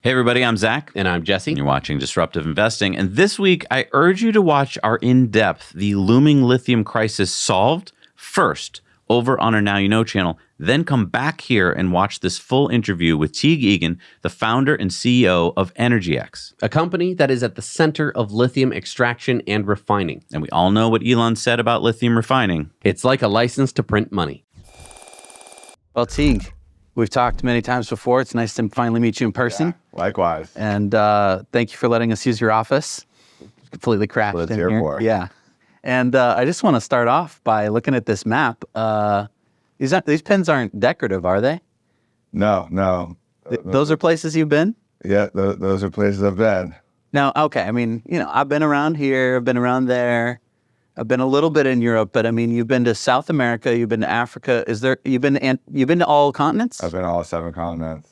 Hey everybody, I'm Zach. And I'm Jesse. And you're watching Disruptive Investing. And this week, I urge you to watch our in-depth, The Looming Lithium Crisis Solved, first over on our Now You Know channel. Then come back here and watch this full interview with Teague Egan, the founder and CEO of EnergyX, a company that is at the center of lithium extraction and refining. And we all know what Elon said about lithium refining. It's like a license to print money. Well, Teague, we've talked many times before. It's nice to finally meet you in person. Yeah, likewise. And thank you for letting us use your office. Completely crashed That's in what it's here here. for. Yeah. And I just want to start off by looking at this map. These pins aren't decorative, are they? No. Those are places you've been? Yeah, those are places I've been. Now, okay. I mean, I've been around here. I've been around there. I've been a little bit in Europe, but I mean, you've been to South America. You've been to Africa. You've been to all continents? I've been to all 7 continents.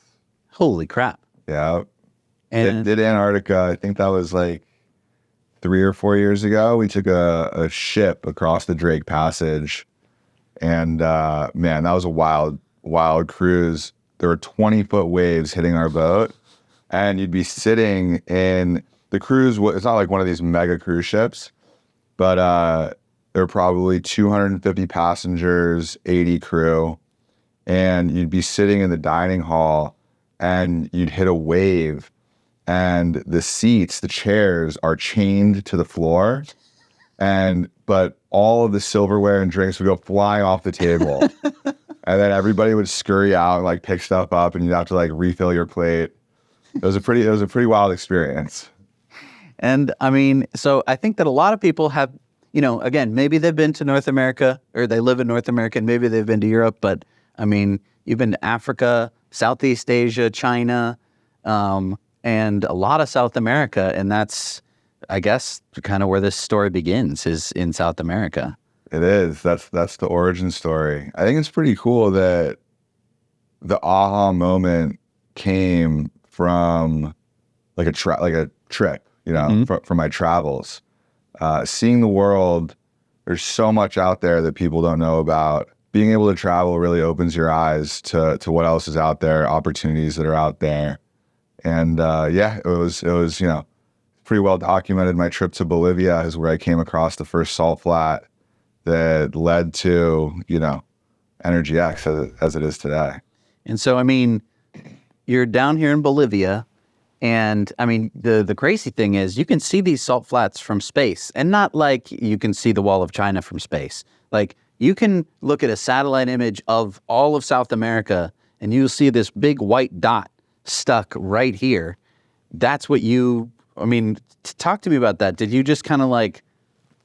Holy crap. Yeah. And did Antarctica. I think that was like 3 or 4 years ago. We took a ship across the Drake Passage. And man, that was a wild cruise. There were 20-foot waves hitting our boat. And you'd be sitting in the cruise. It's not like one of these mega cruise ships, but there were probably 250 passengers, 80 crew. And you'd be sitting in the dining hall and you'd hit a wave. And the seats, the chairs are chained to the floor. But all of the silverware and drinks would go flying off the table. And then everybody would scurry out and like pick stuff up and you'd have to like refill your plate. It was a pretty wild experience. And I mean, so I think that a lot of people have, again, maybe they've been to North America or they live in North America and maybe they've been to Europe, but I mean, you've been to Africa, Southeast Asia, China, and a lot of South America. And that's, I guess, kind of where this story begins, is in South America. It is. That's the origin story. I think it's pretty cool that the aha moment came from like a trip, from my travels. Seeing the world, there's so much out there that people don't know about. Being able to travel really opens your eyes to what else is out there, opportunities that are out there. And it was pretty well documented. My trip to Bolivia is where I came across the first salt flat that led to, EnergyX as it is today. And so, I mean, you're down here in Bolivia, and I mean, the crazy thing is you can see these salt flats from space, and not like you can see the wall of China from space. Like, you can look at a satellite image of all of South America, and you'll see this big white dot stuck right here. That's what talk to me about that. Did you just kind of like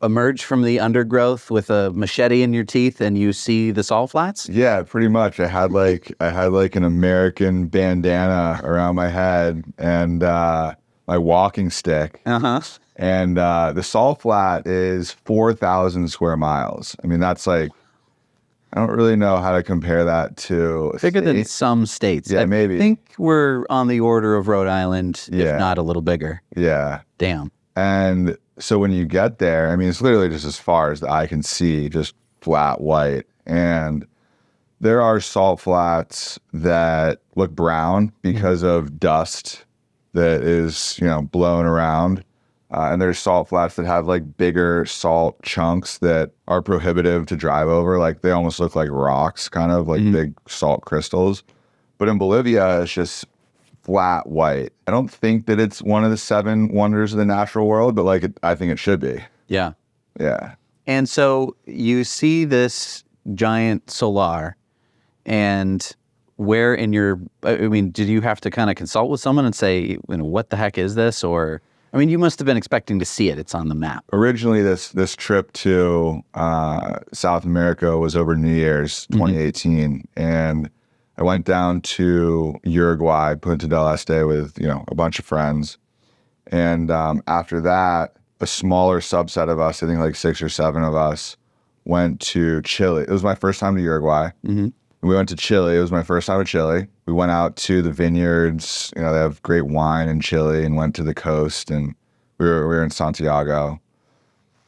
emerge from the undergrowth with a machete in your teeth and you see the salt flats? Yeah, pretty much. I had like an American bandana around my head and my walking stick. Uh-huh. And the salt flat is 4,000 square miles. I mean, that's like, I don't really know how to compare that to bigger than some states. Yeah, maybe. I think we're on the order of Rhode Island, if not a little bigger. Yeah. Damn. And so when you get there, I mean, it's literally just as far as the eye can see, just flat white. And there are salt flats that look brown because of dust that is, blown around. And there's salt flats that have like bigger salt chunks that are prohibitive to drive over. Like they almost look like rocks, kind of like big salt crystals. But in Bolivia, it's just flat white. I don't think that it's one of the 7 wonders of the natural world, but I think it should be. Yeah. Yeah. And so you see this giant solar, and where in your, did you have to kind of consult with someone and say, what the heck is this? Or, you must have been expecting to see it. It's on the map. Originally, this trip to South America was over New Year's 2018, and I went down to Uruguay, Punta del Este, with a bunch of friends, and after that, a smaller subset of us, I think like 6 or 7 of us, went to Chile. It was my first time to Uruguay. Mm-hmm. We went to Chile. It was my first time to Chile. We went out to the vineyards. They have great wine in Chile, and went to the coast, and we were in Santiago.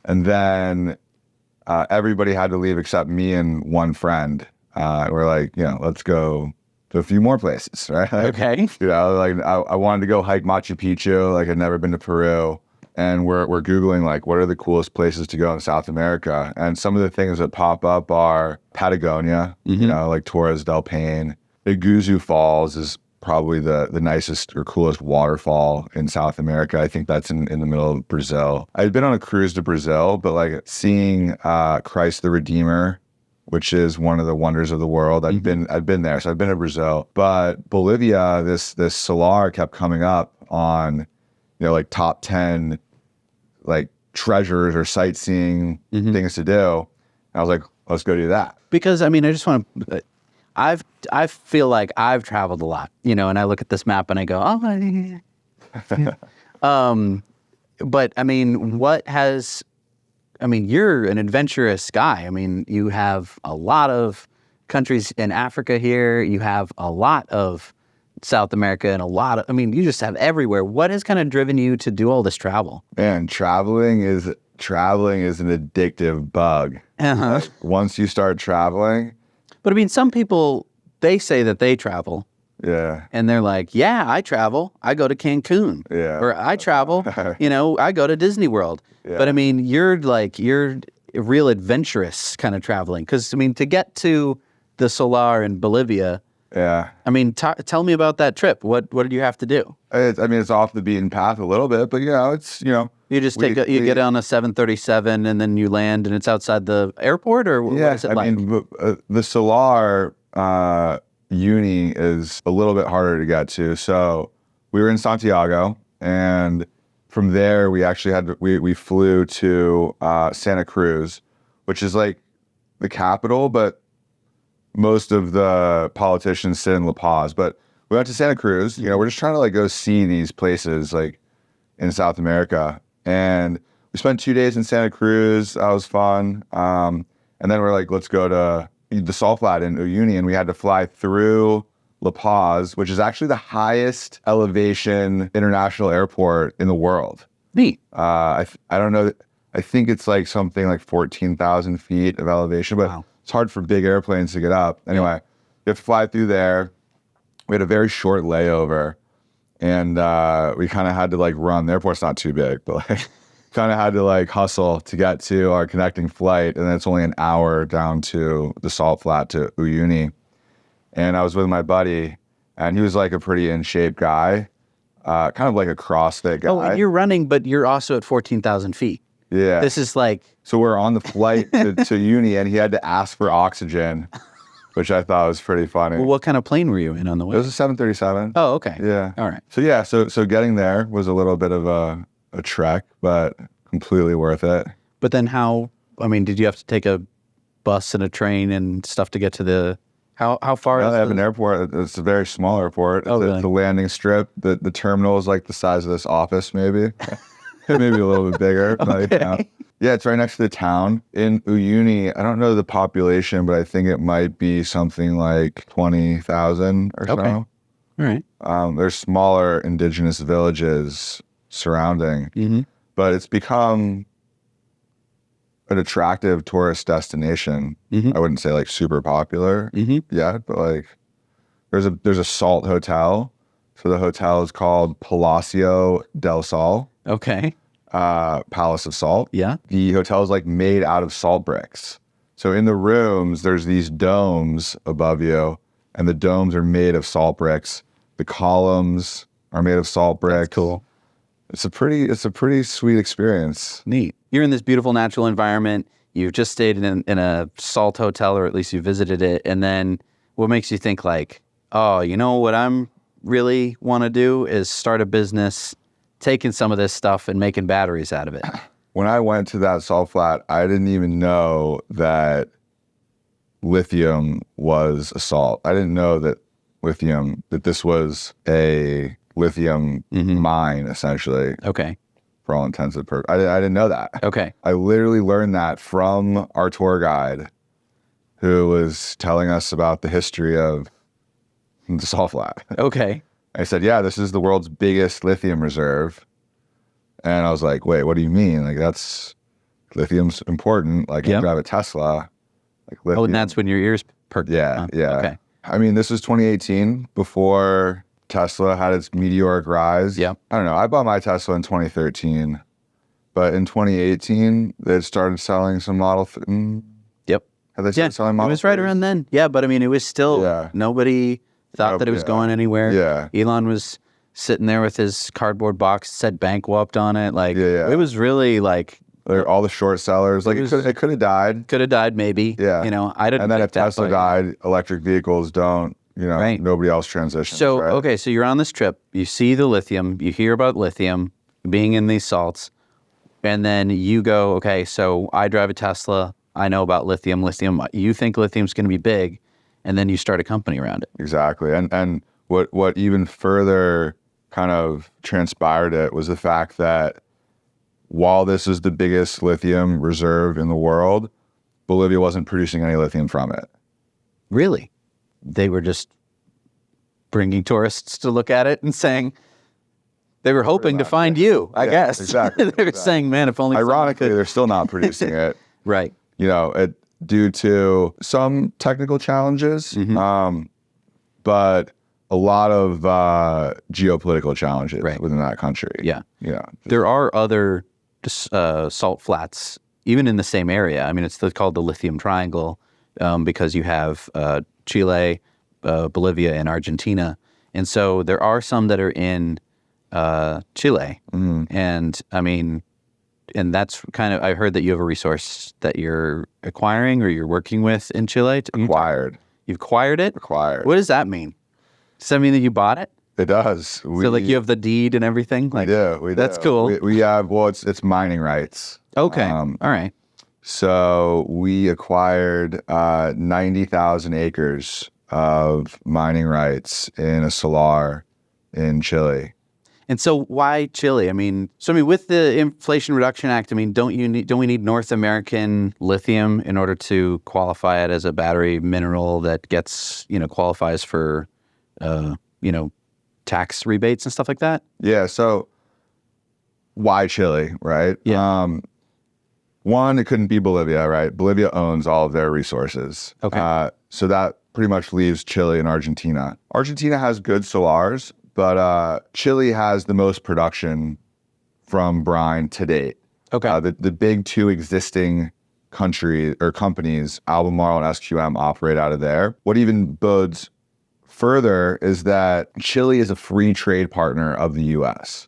And then everybody had to leave except me and one friend. We're like, let's go to a few more places, right? Okay. You know, like I wanted to go hike Machu Picchu. Like I'd never been to Peru. And we're Googling like what are the coolest places to go in South America. And some of the things that pop up are Patagonia, you know, like Torres del Paine. Iguazu Falls is probably the nicest or coolest waterfall in South America. I think that's in the middle of Brazil. I'd been on a cruise to Brazil, but like seeing Christ the Redeemer, which is one of the wonders of the world. I've been there. So I've been to Brazil. But Bolivia, this Salar kept coming up on, you know, like top 10 like treasures or sightseeing things to do. And I was like, let's go do that. Because I mean, I just want to. I feel like I've traveled a lot, you know, and I look at this map and I go, oh, but I mean, you're an adventurous guy. I mean, you have a lot of countries in Africa here. You have a lot of South America and you just have everywhere. What has kind of driven you to do all this travel? Man, traveling is an addictive bug. Uh-huh. Once you start traveling. But I mean, some people, they say that they travel. Yeah. And they're like, yeah, I travel. I go to Cancun. Yeah. Or I travel, you know, I go to Disney World. Yeah. But I mean, you're real adventurous kind of traveling. Because, I mean, to get to the Salar in Bolivia, Yeah. I mean, tell me about that trip. What did you have to do? It's off the beaten path a little bit, but you know, it's, you know. You just get on a 737 and then you land and it's outside the airport, or what is it like? I mean, the Salar uni is a little bit harder to get to. So we were in Santiago, and from there we actually we flew to Santa Cruz, which is like the capital, but most of the politicians sit in La Paz. But we went to Santa Cruz. You know, we're just trying to like go see these places like in South America. And we spent 2 days in Santa Cruz. That was fun. And then we're like, let's go to the salt flat in Uyuni. And we had to fly through La Paz, which is actually the highest elevation international airport in the world. Neat. I don't know. I think it's like something like 14,000 feet of elevation, but wow. It's hard for big airplanes to get up. Anyway, you have to fly through there. We had a very short layover. And we kind of had to like run. The airport's not too big, but like kind of had to like hustle to get to our connecting flight. And then it's only an hour down to the salt flat to Uyuni. And I was with my buddy, and he was like a pretty in shape guy, kind of like a CrossFit guy. Oh, and you're running, but you're also at 14,000 feet. Yeah. This is like. So we're on the flight to Uni, and he had to ask for oxygen, which I thought was pretty funny. Well, what kind of plane were you in on the way? It was a 737. Oh, okay. Yeah. All right. So yeah, so getting there was a little bit of a trek, but completely worth it. But then did you have to take a bus and a train and stuff to get to the, how far is They have an airport. It's a very small airport. Oh, really? The landing strip, the terminal is like the size of this office, maybe. Maybe a little bit bigger. Okay. But, yeah, it's right next to the town. In Uyuni, I don't know the population, but I think it might be something like 20,000 or Okay. so. All right. There's smaller indigenous villages surrounding, but it's become an attractive tourist destination. I wouldn't say like super popular yet, but like there's a salt hotel. So the hotel is called Palacio del Sal. Okay. Palace of Salt. Yeah. The hotel is like made out of salt bricks. So in the rooms, there's these domes above you, and the domes are made of salt bricks. The columns are made of salt bricks. That's cool. It's a pretty sweet experience. Neat. You're in this beautiful natural environment. You've just stayed in a salt hotel, or at least you visited it. And then what makes you think like, oh, you know what I'm really want to do is start a business taking some of this stuff and making batteries out of it? When I went to that salt flat, I didn't even know that lithium was a salt. I didn't know that this was a lithium mine, essentially. Okay. For all intents and purposes. I didn't know that. Okay. I literally learned that from our tour guide, who was telling us about the history of the salt flat. Okay. I said, yeah, this is the world's biggest lithium reserve. And I was like, wait, what do you mean? Like, lithium's important. Like, you drive a Tesla. Like, lithium. Oh, and that's when your ears perked. Yeah, up. yeah. Okay. I mean, this was 2018 before Tesla had its meteoric rise. Yep. I don't know. I bought my Tesla in 2013, but in 2018, they started selling some Yep. Have they started selling Model It was right 3s? around then. Yeah, but I mean, it was still, Yeah. nobody thought that it was going anywhere. Yeah. Elon was sitting there with his cardboard box, said bankrupt on it. Like, Yeah. it was really like, All the short sellers, like it could have died. could have died maybe. Yeah. You know, I didn't And then think if Tesla but- died, electric vehicles don't, Right. nobody else transitions. So, right? okay, so you're on this trip, you see the lithium, you hear about lithium being in these salts, and then you go, okay, so I drive a Tesla, I know about lithium, you think lithium's going to be big, and then you start a company around it. Exactly. And what even further kind of transpired it was the fact that while this is the biggest lithium reserve in the world, Bolivia wasn't producing any lithium from it. Really? They were just bringing tourists to look at it and saying, they were hoping to find you, I guess. Exactly. They were saying, man, if only someone Ironically, could. they're still not producing it. Right. Due to some technical challenges, but a lot of geopolitical challenges within that country. Yeah. There are other salt flats, even in the same area. I mean, it's called the Lithium Triangle because you have Chile, Bolivia, and Argentina. And so there are some that are in Chile. And I mean, and that's kind of, I heard that you have a resource that you're acquiring or you're working with in Chile. Acquired. You've acquired it? Acquired. What does that mean? Does that mean that you bought it? It does. So like you have the deed and everything? Like, We do. That's cool. We have, well, it's mining rights. Okay. All right. So we acquired 90,000 acres of mining rights in a salar in Chile. And so why Chile? I mean, with the Inflation Reduction Act, I mean, don't we need North American lithium in order to qualify it as a battery mineral that gets, qualifies for, tax rebates and stuff like that? Yeah. So why Chile, right? Yeah. One, it couldn't be Bolivia, right? Bolivia owns all of their resources. Okay. So that pretty much leaves Chile and Argentina. Argentina has good salars, but Chile has the most production from brine to date. Okay. The big two existing companies, Albemarle and SQM, operate out of there. What even bodes further is that Chile is a free trade partner of the U.S.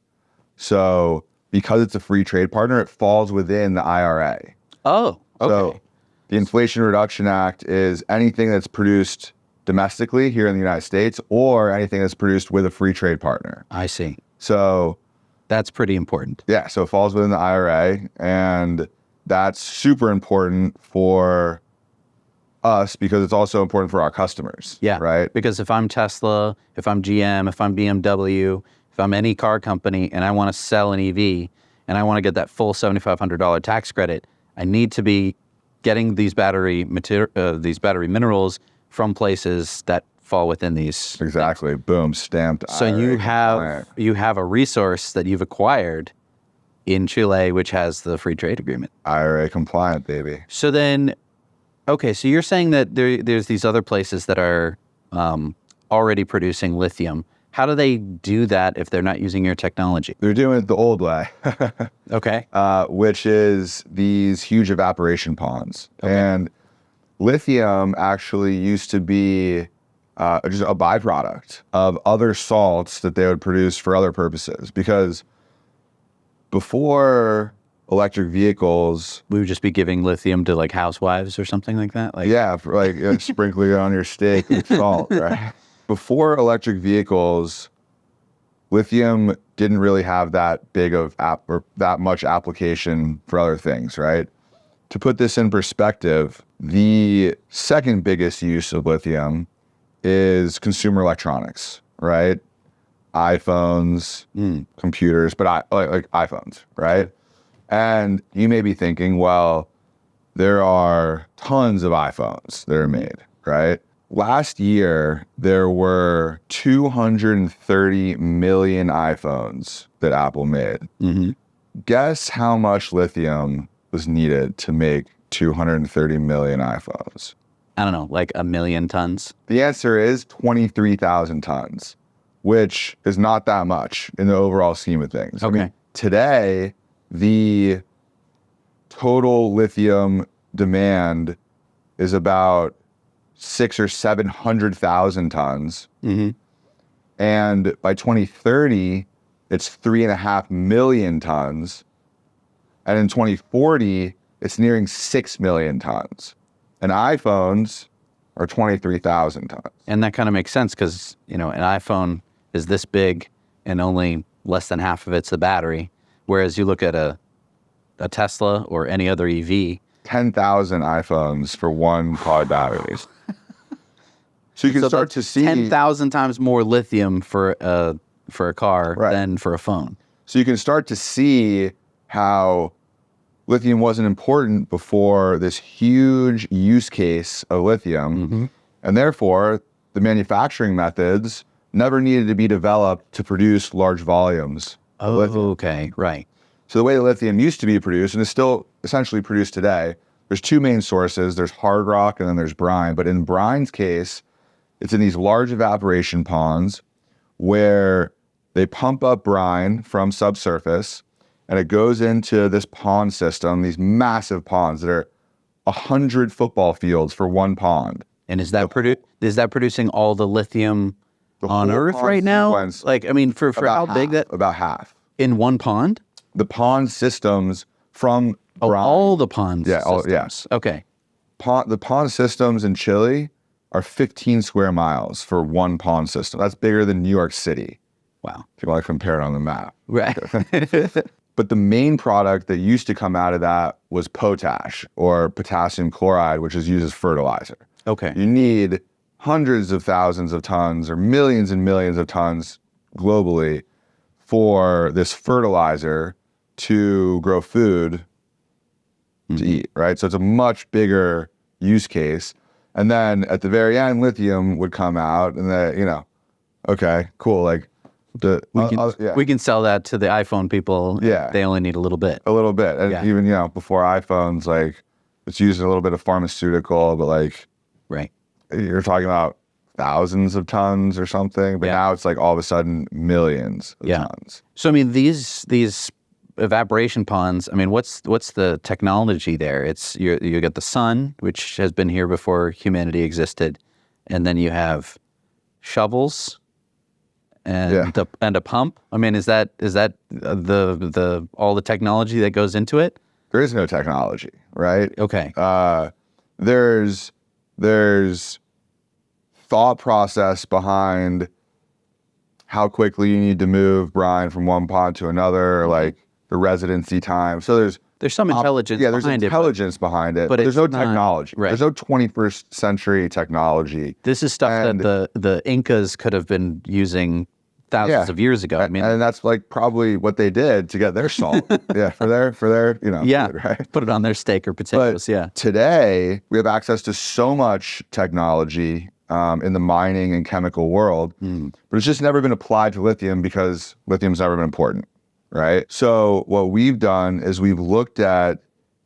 So because it's a free trade partner, it falls within the IRA. Oh, okay. So the Inflation Reduction Act is anything that's produced domestically here in the United States or anything that's produced with a free trade partner. I see. So That's pretty important. yeah, so it falls within the IRA, and that's super important for us because it's also important for our customers. Yeah. Right? Because if I'm Tesla, if I'm GM, if I'm BMW, if I'm any car company and I want to sell an EV and I want to get that full $7,500 tax credit, I need to be getting these battery minerals from places that fall within these. Exactly. Boom, stamped. So IRA you compliant. have a resource that you've acquired in Chile, which has the free trade agreement. IRA compliant, baby. So then, okay, so you're saying that there's these other places that are already producing lithium. How do they do that if they're not using your technology? They're doing it the old way, Okay. which is these huge evaporation ponds. Okay. And lithium actually used to be just a byproduct of other salts that they would produce for other purposes. Because before electric vehicles, We would just be giving lithium to like housewives or something like that? Like, yeah, for like sprinkling it on your steak with salt, right? Before electric vehicles, lithium didn't really have that big of or that much application for other things, right? To put this in perspective, the second biggest use of lithium is consumer electronics, right? iPhones, computers, but like iPhones, right? And you may be thinking, well, there are tons of iPhones that are made, right? Last year, there were 230 million iPhones that Apple made. Mm-hmm. Guess how much lithium was needed to make 230 million iPhones? I don't know, like 1 million tons? The answer is 23,000 tons, which is not that much in the overall scheme of things. I Okay. mean, today, the total lithium demand is about 600,000 or 700,000 tons. Mm-hmm. And by 2030, it's 3.5 million tons. And in 2040, it's nearing 6 million tons. And iPhones are 23,000 tons. And that kind of makes sense because, an iPhone is this big and only less than half of it's the battery. Whereas you look at a Tesla or any other EV. 10,000 iPhones for one quad battery. So you can start to see 10,000 times more lithium for a car than for a phone. So you can start to see how lithium wasn't important before this huge use case of lithium. And therefore, the manufacturing methods never needed to be developed to produce large volumes of lithium. Okay, right. So the way that lithium used to be produced, and is still essentially produced today, there's two main sources. There's hard rock and then there's brine. But in brine's case, it's in these large evaporation ponds where they pump up brine from subsurface and it goes into this pond system, these massive ponds that are 100 football fields for one pond. And is that producing all the lithium on whole Earth pond right now? sequence, For how big that About half. in one pond? The pond systems from brine. All the ponds. Yeah, systems. Okay. The pond systems in Chile are 15 square miles for one pond system. That's bigger than New York City. Wow. If you want to compare it on the map. Right. But the main product that used to come out of that was potash or potassium chloride, which is used as fertilizer. Okay. You need hundreds of thousands of tons or millions and millions of tons globally for this fertilizer to grow food to eat, right? So it's a much bigger use case. And then at the very end, lithium would come out and okay, cool. Like we can sell that to the iPhone people. Yeah. They only need a little bit. a little bit. And Yeah. even, before iPhones, like it's used in a little bit of pharmaceutical, but like Right. you're talking about thousands of tons or something. But Yeah. now it's like all of a sudden millions of Yeah. tons. So these evaporation ponds, what's the technology there? It's you get the sun, which has been here before humanity existed, and then you have shovels and a pump. Is that the all the technology that goes into it? There is no technology, right? Okay. There's thought process behind how quickly you need to move brine from one pond to another, like the residency time. So There's some intelligence there's behind intelligence behind it, but but there's it's no not- technology. right. There's no 21st century technology. This is stuff And- that the Incas could have been using thousands of years ago. And that's like probably what they did to get their salt. for their yeah, food, right? put it on their steak or potatoes. But today we have access to so much technology in the mining and chemical world, but it's just never been applied to lithium because lithium's never been important, right? So what we've done is we've looked at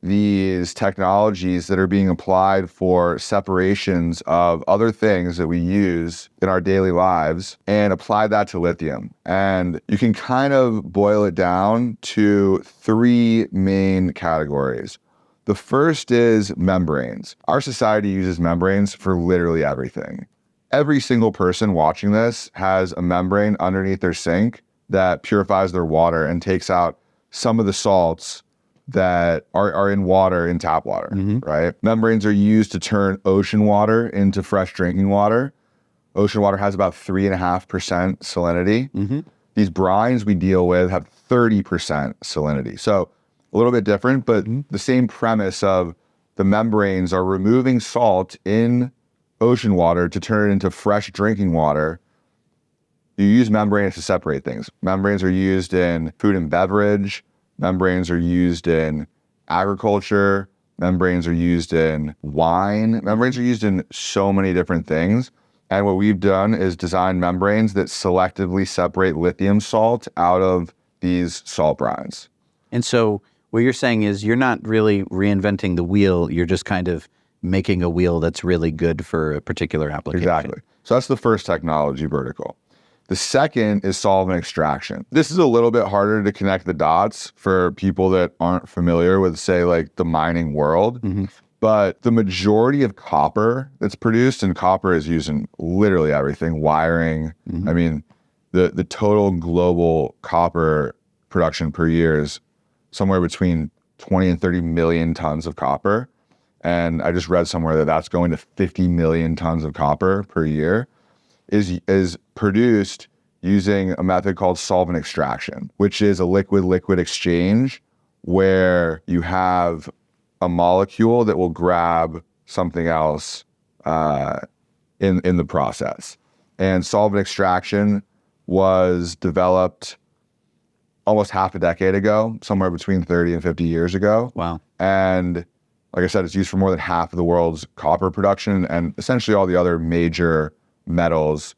these technologies that are being applied for separations of other things that we use in our daily lives and apply that to lithium. And you can kind of boil it down to three main categories. The first is membranes. Our society uses membranes for literally everything. Every single person watching this has a membrane underneath their sink that purifies their water and takes out some of the salts that are in water, in tap water, right? Membranes are used to turn ocean water into fresh drinking water. Ocean water has about 3.5% salinity. These brines we deal with have 30% salinity. So a little bit different, but the same premise of the membranes are removing salt in ocean water to turn it into fresh drinking water. You use membranes to separate things. Membranes are used in food and beverage. Membranes are used in agriculture. Membranes are used in wine. Membranes are used in so many different things. And what we've done is design membranes that selectively separate lithium salt out of these salt brines. And so what you're saying is you're not really reinventing the wheel. You're just kind of making a wheel that's really good for a particular application. Exactly. So that's the first technology vertical. The second is solvent extraction. This is a little bit harder to connect the dots for people that aren't familiar with, say, like the mining world. But the majority of copper that's produced, and copper is used in literally everything, wiring. I mean, the total global copper production per year is somewhere between 20 and 30 million tons of copper. And I just read somewhere that that's going to 50 million tons of copper per year, is produced using a method called solvent extraction, which is a liquid-liquid exchange where you have a molecule that will grab something else in the process. And solvent extraction was developed almost half a decade ago, somewhere between 30 and 50 years ago. Wow. And like I said, it's used for more than half of the world's copper production and essentially all the other major metals,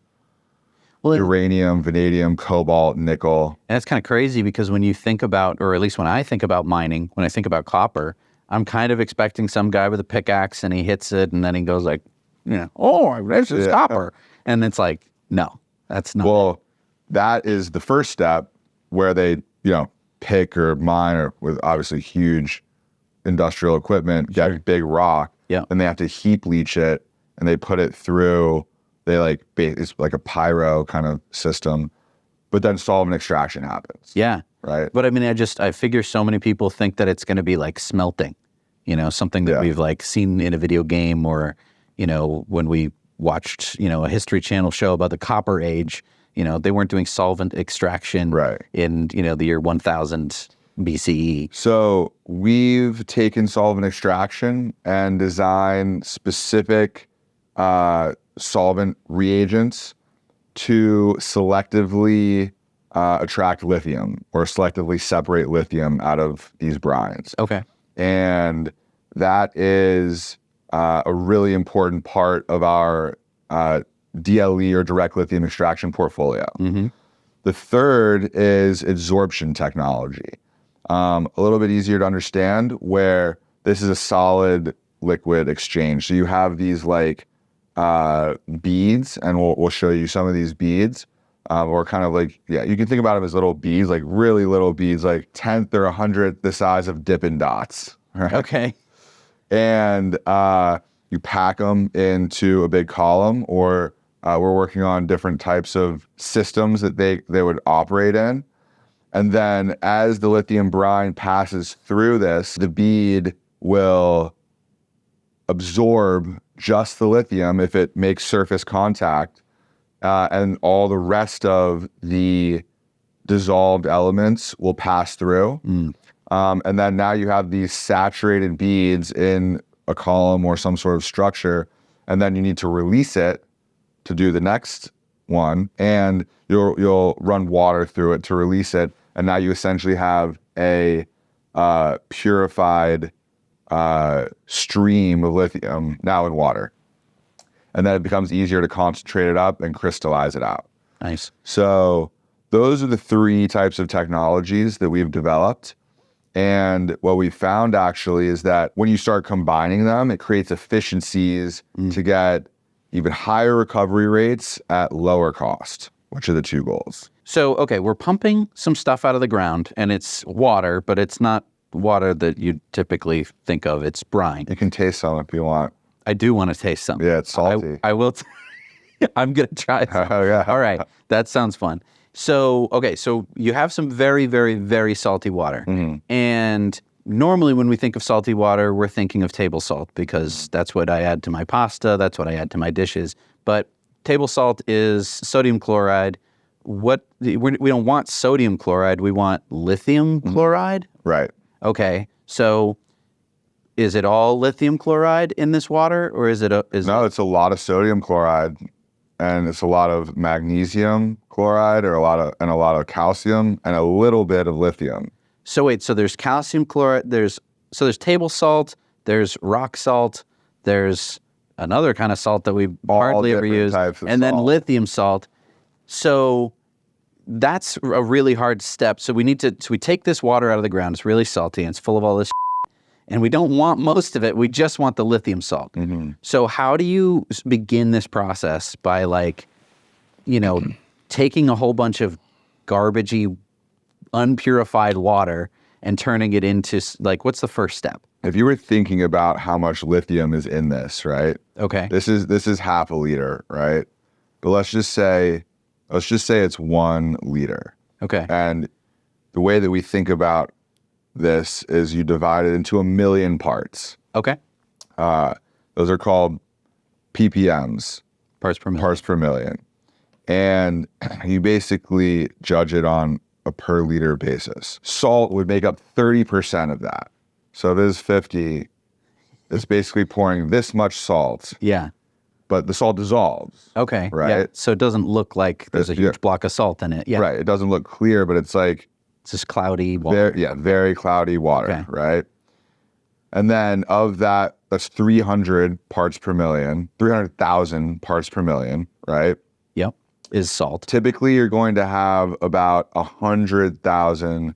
uranium, vanadium, cobalt, nickel. And it's kind of crazy because when you think about, or at least when I think about mining, when I think about copper, I'm kind of expecting some guy with a pickaxe and he hits it and then he goes like, oh, this is copper. And it's like, no, that's not. Well, that is the first step where they, pick or mine or with obviously huge industrial equipment, get a big rock, and they have to heap leach it and they put it through, it's like a pyro kind of system, but then solvent extraction happens. Yeah. Right. But I mean, I figure so many people think that it's going to be like smelting, something that we've like seen in a video game or, when we watched, a History Channel show about the Copper Age, they weren't doing solvent extraction in, the year 1000 BCE. So we've taken solvent extraction and designed specific solvent reagents to selectively attract lithium or selectively separate lithium out of these brines. Okay. And that is a really important part of our DLE or direct lithium extraction portfolio. The third is adsorption technology. A little bit easier to understand where this is a solid liquid exchange. So you have these beads, and we'll show you some of these beads. Or kind of you can think about them as little beads, like really little beads, like 10th or 100th the size of Dippin' Dots. Right? Okay. And you pack them into a big column, or we're working on different types of systems that they would operate in. And then as the lithium brine passes through this, the bead will absorb just the lithium if it makes surface contact, and all the rest of the dissolved elements will pass through. And then now you have these saturated beads in a column or some sort of structure, and then you need to release it to do the next one, and you'll run water through it to release it, and now you essentially have a purified stream of lithium now in water. And then it becomes easier to concentrate it up and crystallize it out. Nice. So those are the three types of technologies that we've developed. And what we found actually is that when you start combining them, it creates efficiencies to get even higher recovery rates at lower cost, which are the two goals. So, okay, we're pumping some stuff out of the ground and it's water, but it's not water that you typically think of. It's brine. You can taste some if you want. I do want to taste some. Yeah, it's salty. I will. I'm going to try some. Oh, yeah. All right. That sounds fun. So, okay, so you have some very, very, very salty water. And normally when we think of salty water, we're thinking of table salt because that's what I add to my pasta. That's what I add to my dishes. But table salt is sodium chloride. We don't want sodium chloride. We want lithium chloride. Right. Okay. So is it all lithium chloride in this water, or is it No, it's a lot of sodium chloride, and it's a lot of magnesium chloride, or a lot of calcium, and a little bit of lithium. So wait, so there's calcium chloride, there's table salt, there's rock salt, there's another kind of salt that we hardly ever use, and then lithium salt. So that's a really hard step. So we take this water out of the ground. It's really salty and it's full of all this and we don't want most of it. We just want the lithium salt. So how do you begin this process by like, taking a whole bunch of garbagey, unpurified water and turning it into like, what's the first step? If you were thinking about how much lithium is in this, right? Okay. This is half a liter, right? But let's just say it's 1 liter. Okay. And the way that we think about this is you divide it into 1 million parts. Okay. Those are called ppms, Parts per million. parts per million. And you basically judge it on a per liter basis. Salt would make up 30% of that. So if it is 50, it's basically pouring this much salt, Yeah. but the salt dissolves. Okay. Right. Yeah. So it doesn't look like there's a huge block of salt in it. Yeah. Right. It doesn't look clear, but it's like It's just cloudy water. very cloudy water, Okay. right? And then of that, that's 300 parts per million, 300,000 parts per million, right? Yep. Is salt. Typically, you're going to have about 100,000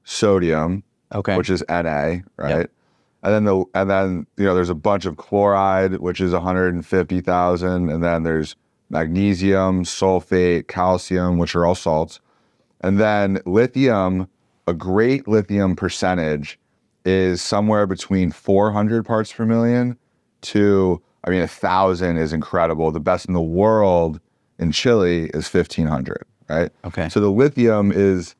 sodium, Okay. which is Na, right? Yep. And then there's a bunch of chloride, which is 150,000, and then there's magnesium, sulfate, calcium, which are all salts. And then lithium, a great lithium percentage is somewhere between 400 parts per million to, 1,000 is incredible. The best in the world in Chile is 1,500, right? Okay. So the lithium is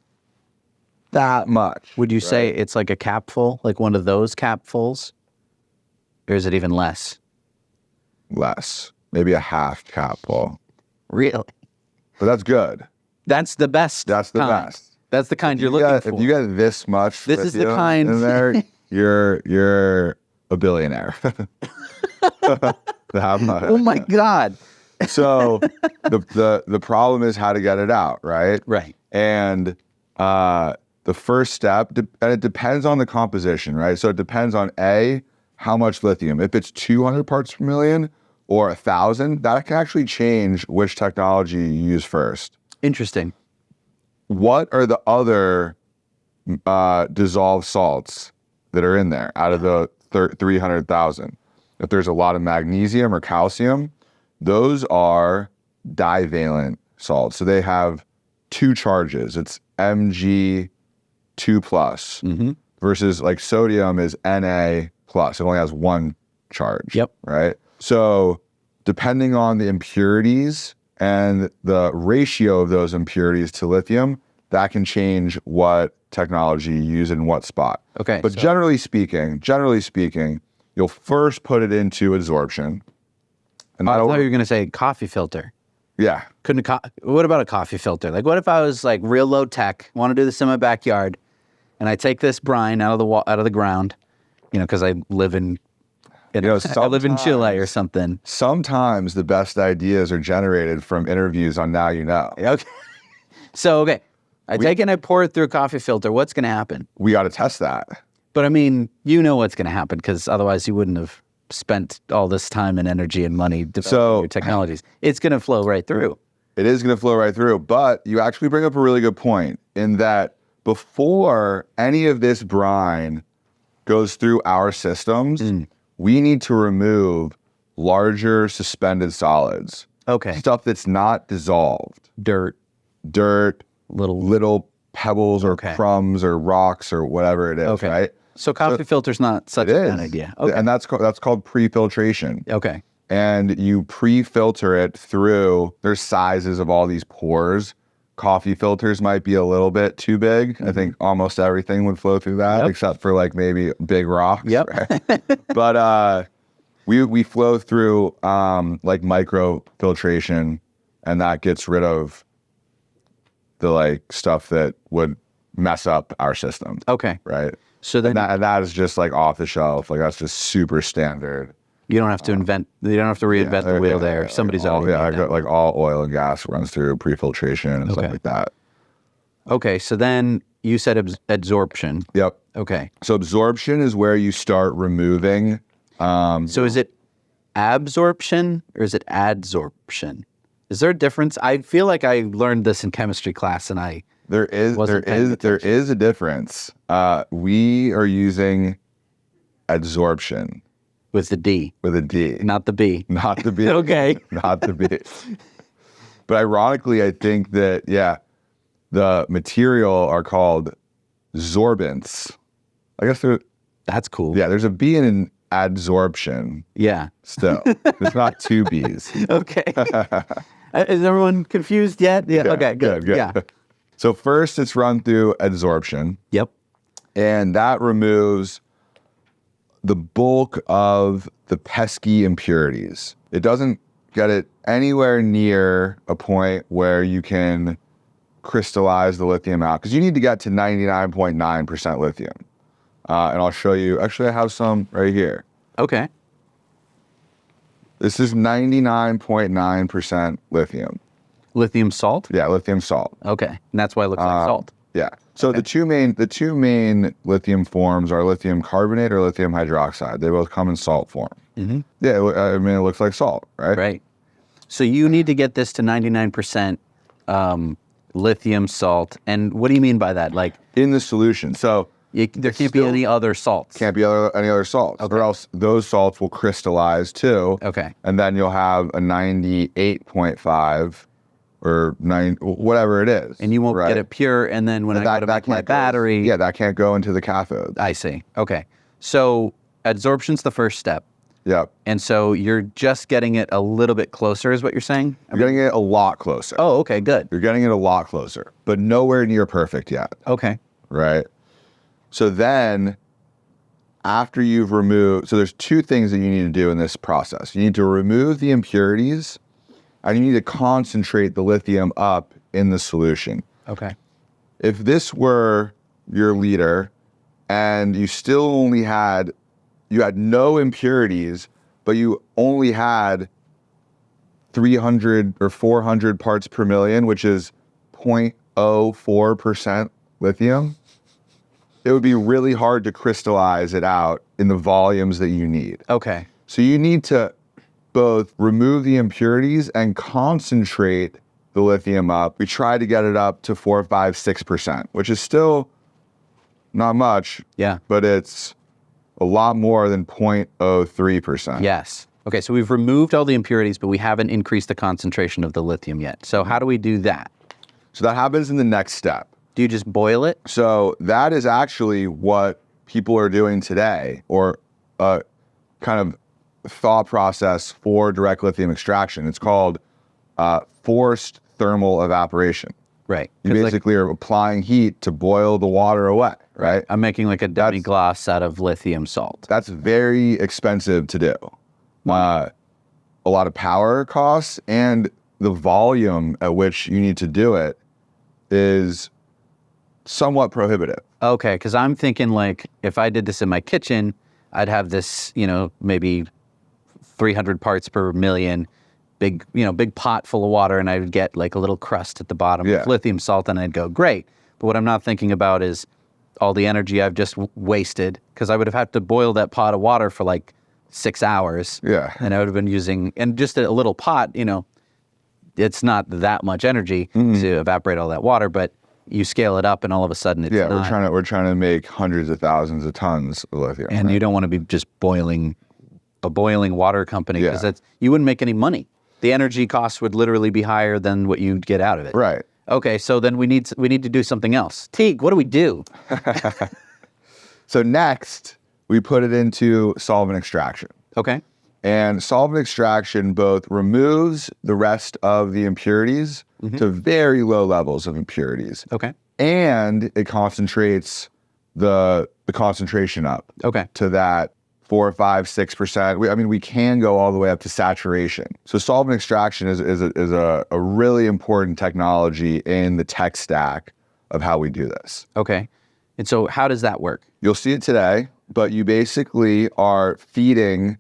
that much. Would you say it's like a capful, like one of those capfuls? Or is it even less? Less, maybe a half capful, Really? but that's good. That's the best. That's the kind. best. That's the kind you're looking for. If you get this much, This is the lithium kind- in there, you're a billionaire. That much. Oh my God. So the problem is how to get it out, right? Right. And the first step, and it depends on the composition, right? So it depends on how much lithium. If it's 200 parts per million or 1,000, that can actually change which technology you use first. Interesting. What are the other dissolved salts that are in there out of the 300,000? If there's a lot of magnesium or calcium, those are divalent salts. So they have 2 charges. It's Mg2+, versus like sodium is Na+. It only has 1 charge. Yep. Right? So depending on the impurities and the ratio of those impurities to lithium, that can change what technology you use in what spot. Okay. But generally speaking, you'll first put it into adsorption. And I that'll- thought you were going to say coffee filter. yeah. What about a coffee filter? Like, what if I was like real low tech, want to do this in my backyard, and I take this brine out of the ground, because I live in I live in Chile or something. Sometimes the best ideas are generated from interviews on Now You Know. Okay. So I take it and I pour it through a coffee filter. What's going to happen? We got to test that. But you know what's going to happen, because otherwise you wouldn't have spent all this time and energy and money developing your technologies. It's going to flow right through. It is going to flow right through. But you actually bring up a really good point in that before any of this brine goes through our systems, we need to remove larger suspended solids. Okay. Stuff that's not dissolved. Dirt, Little pebbles or crumbs or rocks or whatever it is, right? So coffee filter's not such a bad idea. Okay. And that's called pre-filtration. Okay. And you pre-filter it through, there's sizes of all these pores. Coffee filters might be a little bit too big. I think almost everything would flow through that, except for like maybe big rocks. Yep. Right? But we flow through like micro filtration, and that gets rid of the like stuff that would mess up our system. Okay. Right. So then And that is just like off the shelf. Like that's just super standard. you don't have to reinvent the wheel there. Somebody's already made that. like all oil and gas runs through pre-filtration and stuff like that. Okay, so then you said adsorption. Yep. Okay. So absorption is where you start removing. So is it absorption or is it adsorption? Is there a difference? I feel like I learned this in chemistry class, and There is a difference. We are using adsorption With the D, with a D. not the B. Not the B. Okay. Not the B. But ironically, I think that, the material are called sorbents. I guess That's cool. there's a B in an adsorption Yeah. still. There's not two B's. Okay. Is everyone confused yet? Yeah. Okay. Good. Yeah. So first it's run through adsorption, Yep. and that removes the bulk of the pesky impurities. It doesn't get it anywhere near a point where you can crystallize the lithium out, because you need to get to 99.9% lithium. And I'll show you. Actually, I have some right here. Okay. This is 99.9% lithium. Lithium salt. Yeah, lithium salt. Okay. And that's why it looks like salt. Yeah. So the two main lithium forms are lithium carbonate or lithium hydroxide. They both come in salt form. Mm-hmm. Yeah, I mean, it looks like salt, right? Right. So you need to get this to 99% lithium salt. And what do you mean by that? Like, In the solution. So there can't be any other salts. can't be any other salts, or else those salts will crystallize too. Okay. And then you'll have a 98.5 or 9, whatever it is. And you won't right? get it pure. And then when I go to make my can't go- battery. Yeah, that can't go into the cathode. I see. Okay. So adsorption's the first step. Yep. And so you're just getting it a little bit closer is what you're saying? You're getting it a lot closer. Oh, okay, good. You're getting it a lot closer, but nowhere near perfect yet. Okay. Right? So then, after you've removed, so there's two things that you need to do in this process. You need to remove the impurities, and you need to concentrate the lithium up in the solution. Okay. If this were your liter, and you still only had, you had no impurities, but you only had 300 or 400 parts per million, which is 0.04% lithium, it would be really hard to crystallize it out in the volumes that you need. Okay. So you need to both remove the impurities and concentrate the lithium up. We try to get it up to 4, 5, 6%, which is still not much. Yeah. But it's a lot more than 0.03%. Yes. Okay, so we've removed all the impurities, but we haven't increased the concentration of the lithium yet. So how do we do that? So that happens in the next step. Do you just boil it? So that is actually what people are doing today, or a kind of thought process for direct lithium extraction. It's called forced thermal evaporation. Right. You 'Cause, basically are applying heat to boil the water away, right? I'm making like a demi-glace out of lithium salt. That's very expensive to do. A lot of power costs, and the volume at which you need to do it is somewhat prohibitive. Okay, because I'm thinking like if I did this in my kitchen, I'd have this, maybe 300 parts per million, big pot full of water, and I would get like a little crust at the bottom Yeah. of lithium salt, and I'd go, great. But what I'm not thinking about is all the energy I've just wasted, because I would have had to boil that pot of water for like 6 hours. Yeah. And I would have been using, and just a little pot, it's not that much energy to evaporate all that water, but you scale it up and all of a sudden it's Yeah, not. we're trying to make hundreds of thousands of tons of lithium. And right? you don't want to be just boiling a boiling water company, because Yeah. you wouldn't make any money. The energy costs would literally be higher than what you'd get out of it. Right. Okay, so then we need to do something else. Teague, what do we do? So next, we put it into solvent extraction. Okay. And solvent extraction both removes the rest of the impurities to very low levels of impurities. Okay. And it concentrates the concentration up Okay. to that 4, 5, 6%. We can go all the way up to saturation. So solvent extraction is a really important technology in the tech stack of how we do this. Okay. And so how does that work? You'll see it today, but you basically are feeding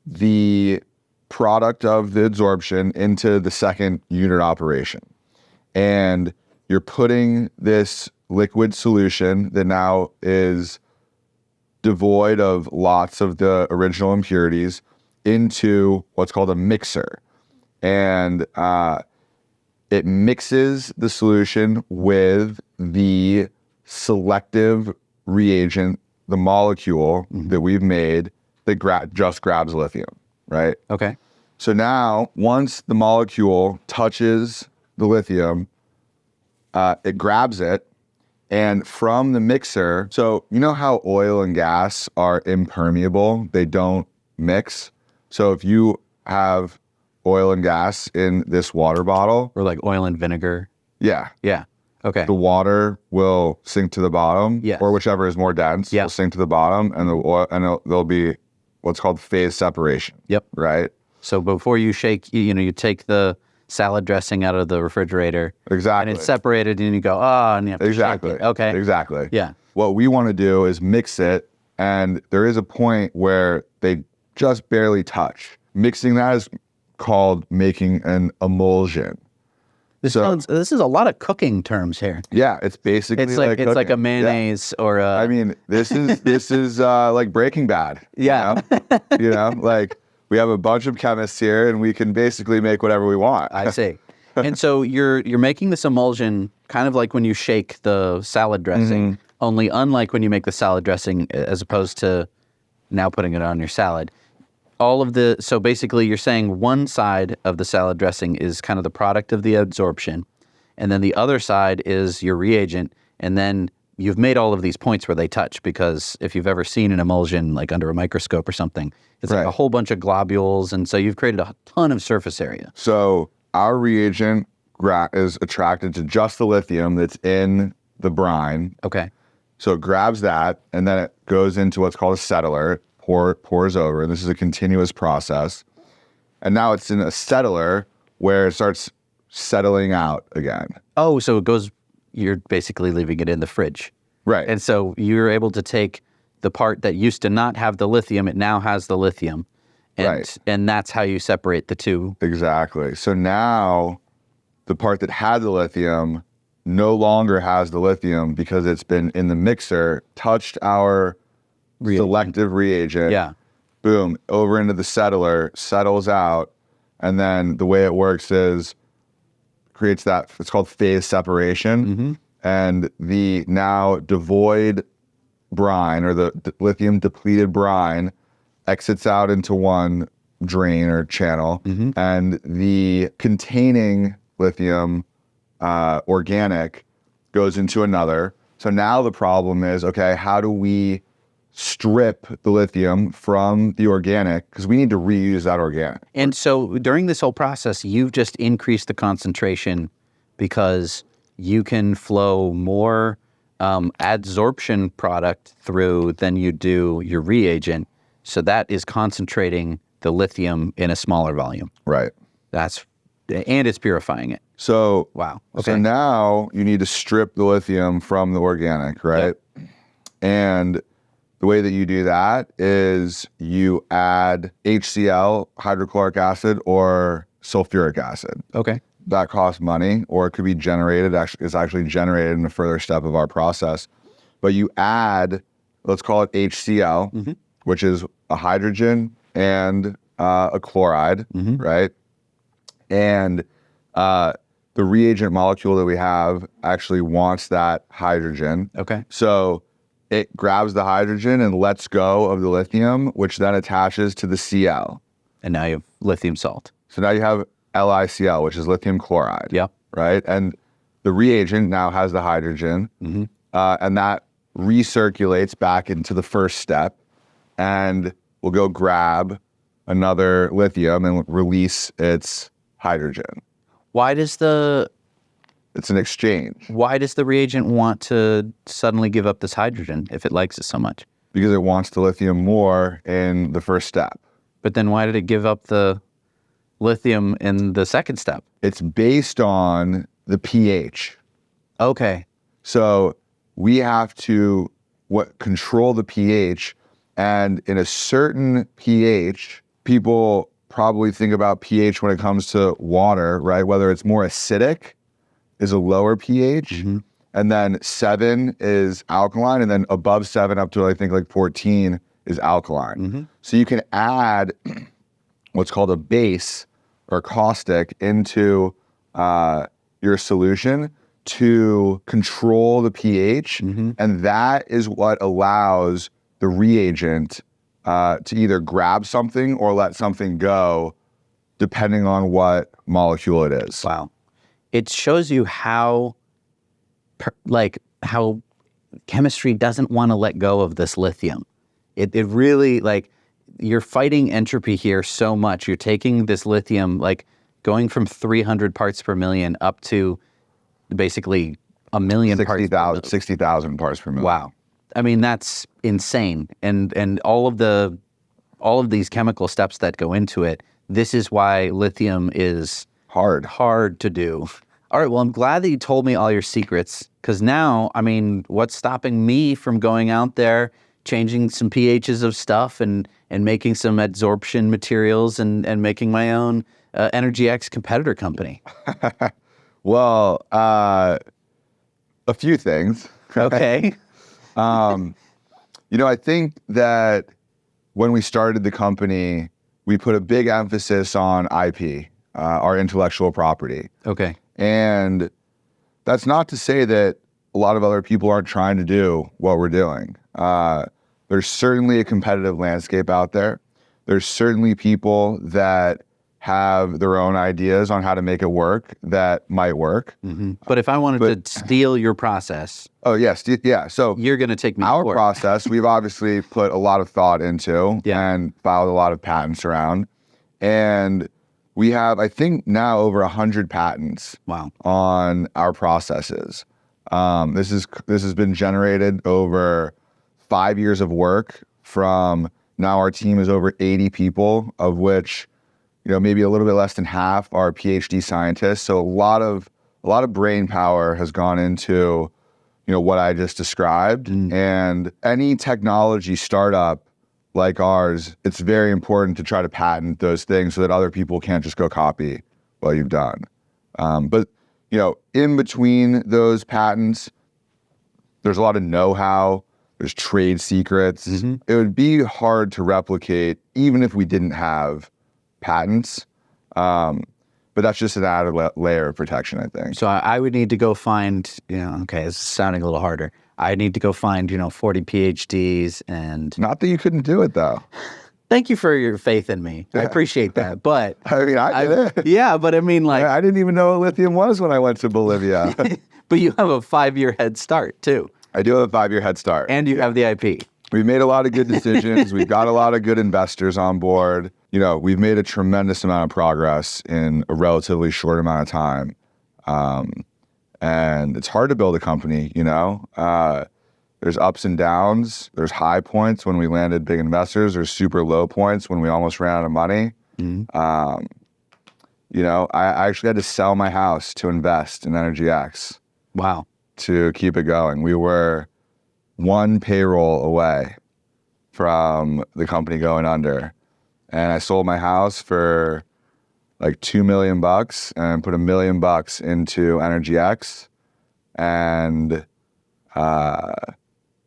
the product of the adsorption into the second unit operation. And you're putting this liquid solution that now is devoid of lots of the original impurities into what's called a mixer. And it mixes the solution with the selective reagent the molecule that we've made that just grabs lithium, right? Okay. So now, once the molecule touches the lithium, it grabs it, and from the mixer, so you know how oil and gas are impermeable? They don't mix. So if you have oil and gas in this water bottle, Or like oil and vinegar. yeah, Yeah. Okay. the water will sink to the bottom, Yes. or whichever is more dense Yeah. will sink to the bottom, and the oil, and there'll be what's called phase separation. Yep. Right. So before you shake, you take the salad dressing out of the refrigerator. Exactly. And it's separated, and you go, and you have to shake Exactly. it. Okay. Exactly. Yeah. What we want to do is mix it, and there is a point where they just barely touch. Mixing that is called making an emulsion. This is a lot of cooking terms here. Yeah, it's basically It's like cooking. a mayonnaise or a. I mean, this is like Breaking Bad. Yeah. You know, like we have a bunch of chemists here, and we can basically make whatever we want. I see. And so you're making this emulsion kind of like when you shake the salad dressing, only unlike when you make the salad dressing as opposed to now putting it on your salad. So basically you're saying one side of the salad dressing is kind of the product of the absorption, and then the other side is your reagent, and then you've made all of these points where they touch, because if you've ever seen an emulsion like under a microscope or something, it's like Right. a whole bunch of globules, and so you've created a ton of surface area. So our reagent is attracted to just the lithium that's in the brine. Okay. So it grabs that, and then it goes into what's called a settler, pours over, and this is a continuous process. And now it's in a settler where it starts settling out again. Oh, so you're basically leaving it in the fridge. Right. And so you're able to take the part that used to not have the lithium, it now has the lithium. And, Right. and that's how you separate the two. Exactly. So now the part that had the lithium no longer has the lithium because it's been in the mixer, touched our selective reagent. Yeah. Boom, over into the settler, settles out, and then the way it works is creates that, it's called phase separation, and the now devoid brine, or the lithium depleted brine, exits out into one drain or channel, and the containing lithium organic goes into another. So now the problem is, okay, how do we strip the lithium from the organic, because we need to reuse that organic. And so during this whole process, you've just increased the concentration because you can flow more adsorption product through than you do your reagent. So that is concentrating the lithium in a smaller volume. Right. And it's purifying it. So Wow. So now you need to strip the lithium from the organic, right? Yep. And the way that you do that is you add HCl, hydrochloric acid, or sulfuric acid. Okay. That costs money, or it could be generated, is actually generated in a further step of our process. But you add, let's call it HCl, which is a hydrogen and a chloride, right? And the reagent molecule that we have actually wants that hydrogen. Okay. So it grabs the hydrogen and lets go of the lithium, which then attaches to the Cl. And now you have lithium salt. So now you have LiCl, which is lithium chloride. Yep. Right? And the reagent now has the hydrogen, and that recirculates back into the first step, and we'll go grab another lithium and release its hydrogen. It's an exchange. Why does the reagent want to suddenly give up this hydrogen if it likes it so much? Because it wants the lithium more in the first step. But then why did it give up the lithium in the second step? It's based on the pH. Okay. So we have to control the pH, and in a certain pH, people probably think about pH when it comes to water, right? Whether it's more acidic is a lower pH, and then 7 is alkaline, and then above 7 up to I think like 14 is alkaline. So you can add what's called a base or caustic into your solution to control the pH, and that is what allows the reagent to either grab something or let something go, depending on what molecule it is. Wow. It shows you how chemistry doesn't want to let go of this lithium. It really, like, you're fighting entropy here so much. You're taking this lithium, like going from 300 parts per million up to basically a million parts per million. 60,000 parts per million. Wow. I mean, that's insane. And all of these chemical steps that go into it, this is why lithium is hard to do. All right, well, I'm glad that you told me all your secrets, because now, I mean, what's stopping me from going out there, changing some pHs of stuff and making some adsorption materials and making my own EnergyX competitor company? Well, a few things. Okay. I think that when we started the company, we put a big emphasis on IP, our intellectual property. Okay. And that's not to say that a lot of other people aren't trying to do what we're doing. There's certainly a competitive landscape out there. There's certainly people that have their own ideas on how to make it work that might work. Mm-hmm. But if I wanted to steal your process, oh yes, yeah. So you're going to take me to our court. process. We've obviously put a lot of thought into and filed a lot of patents around, and we have, I think, now over 100 patents. Wow. On our processes. This has been generated over 5 years of work from now. Our team is over 80 people, of which, maybe a little bit less than half are PhD scientists. So a lot of brain power has gone into, what I just described. And any technology startup like ours, it's very important to try to patent those things so that other people can't just go copy what you've done. But in between those patents, there's a lot of know-how, there's trade secrets. Mm-hmm. It would be hard to replicate even if we didn't have patents. But that's just an added layer of protection, I think. So I would need to go find, okay, this is sounding a little harder. I need to go find, 40 PhDs and... Not that you couldn't do it, though. Thank you for your faith in me. I appreciate that. But I mean, I did it. Yeah, but I mean, like, I didn't even know what lithium was when I went to Bolivia. But you have a 5-year head start too. I do have a 5-year head start. And you have the IP. We've made a lot of good decisions. We've got a lot of good investors on board. We've made a tremendous amount of progress in a relatively short amount of time. And it's hard to build a company, There's ups and downs. There's high points when we landed big investors. There's super low points when we almost ran out of money. Mm-hmm. I actually had to sell my house to invest in EnergyX. Wow. To keep it going. We were one payroll away from the company going under. And I sold my house for like $2 million and put $1 million into EnergyX. And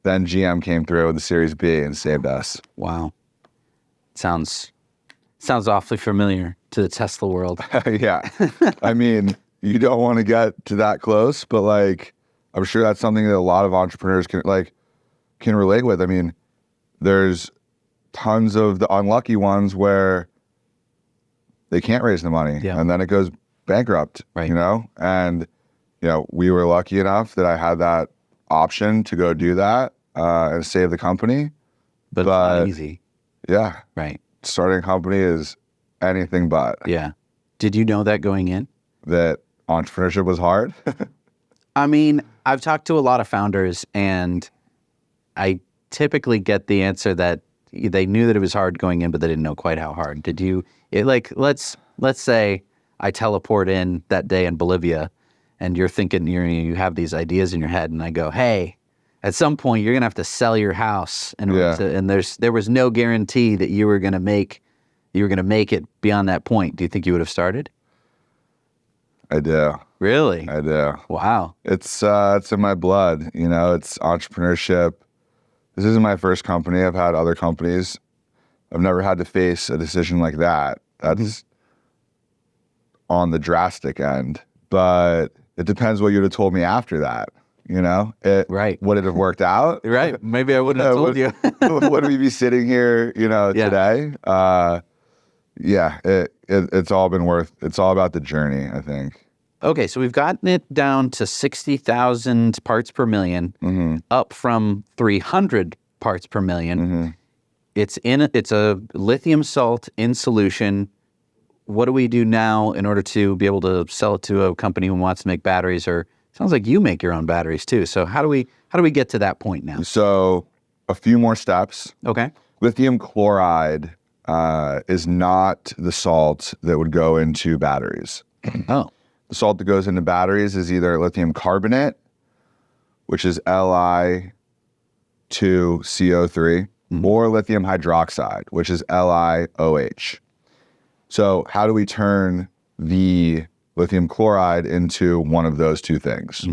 then GM came through with the Series B and saved us. Wow. Sounds awfully familiar to the Tesla world. Yeah. I mean, you don't want to get to that close, but like, I'm sure that's something that a lot of entrepreneurs can relate with. I mean, there's tons of the unlucky ones where they can't raise the money and then it goes bankrupt, right. And, we were lucky enough that I had that option to go do that and save the company. But it's not easy. Yeah. Right. Starting a company is anything but. Yeah. Did you know that going in? That entrepreneurship was hard? I mean, I've talked to a lot of founders and I typically get the answer that they knew that it was hard going in, but they didn't know quite how hard. Did you, let's say I teleport in that day in Bolivia and you're thinking, you have these ideas in your head and I go, hey, at some point you're going to have to sell your house. And there was no guarantee that you were going to make it beyond that point. Do you think you would have started? I do. Really? I do. Wow. It's in my blood, it's entrepreneurship. This isn't my first company. I've had other companies. I've never had to face a decision like that. That's on the drastic end. But it depends what you'd have told me after that. Right. Would it have worked out? Right. Maybe I wouldn't have told you. Would we be sitting here, today? It's all about the journey, I think. Okay, so we've gotten it down to 60,000 parts per million, up from 300 parts per million. It's a lithium salt in solution. What do we do now in order to be able to sell it to a company who wants to make batteries? Or sounds like you make your own batteries too. So how do we get to that point now? So a few more steps. Okay. Lithium chloride is not the salt that would go into batteries. Oh. The salt that goes into batteries is either lithium carbonate, which is Li2CO3, or lithium hydroxide, which is LiOH. So how do we turn the lithium chloride into one of those two things?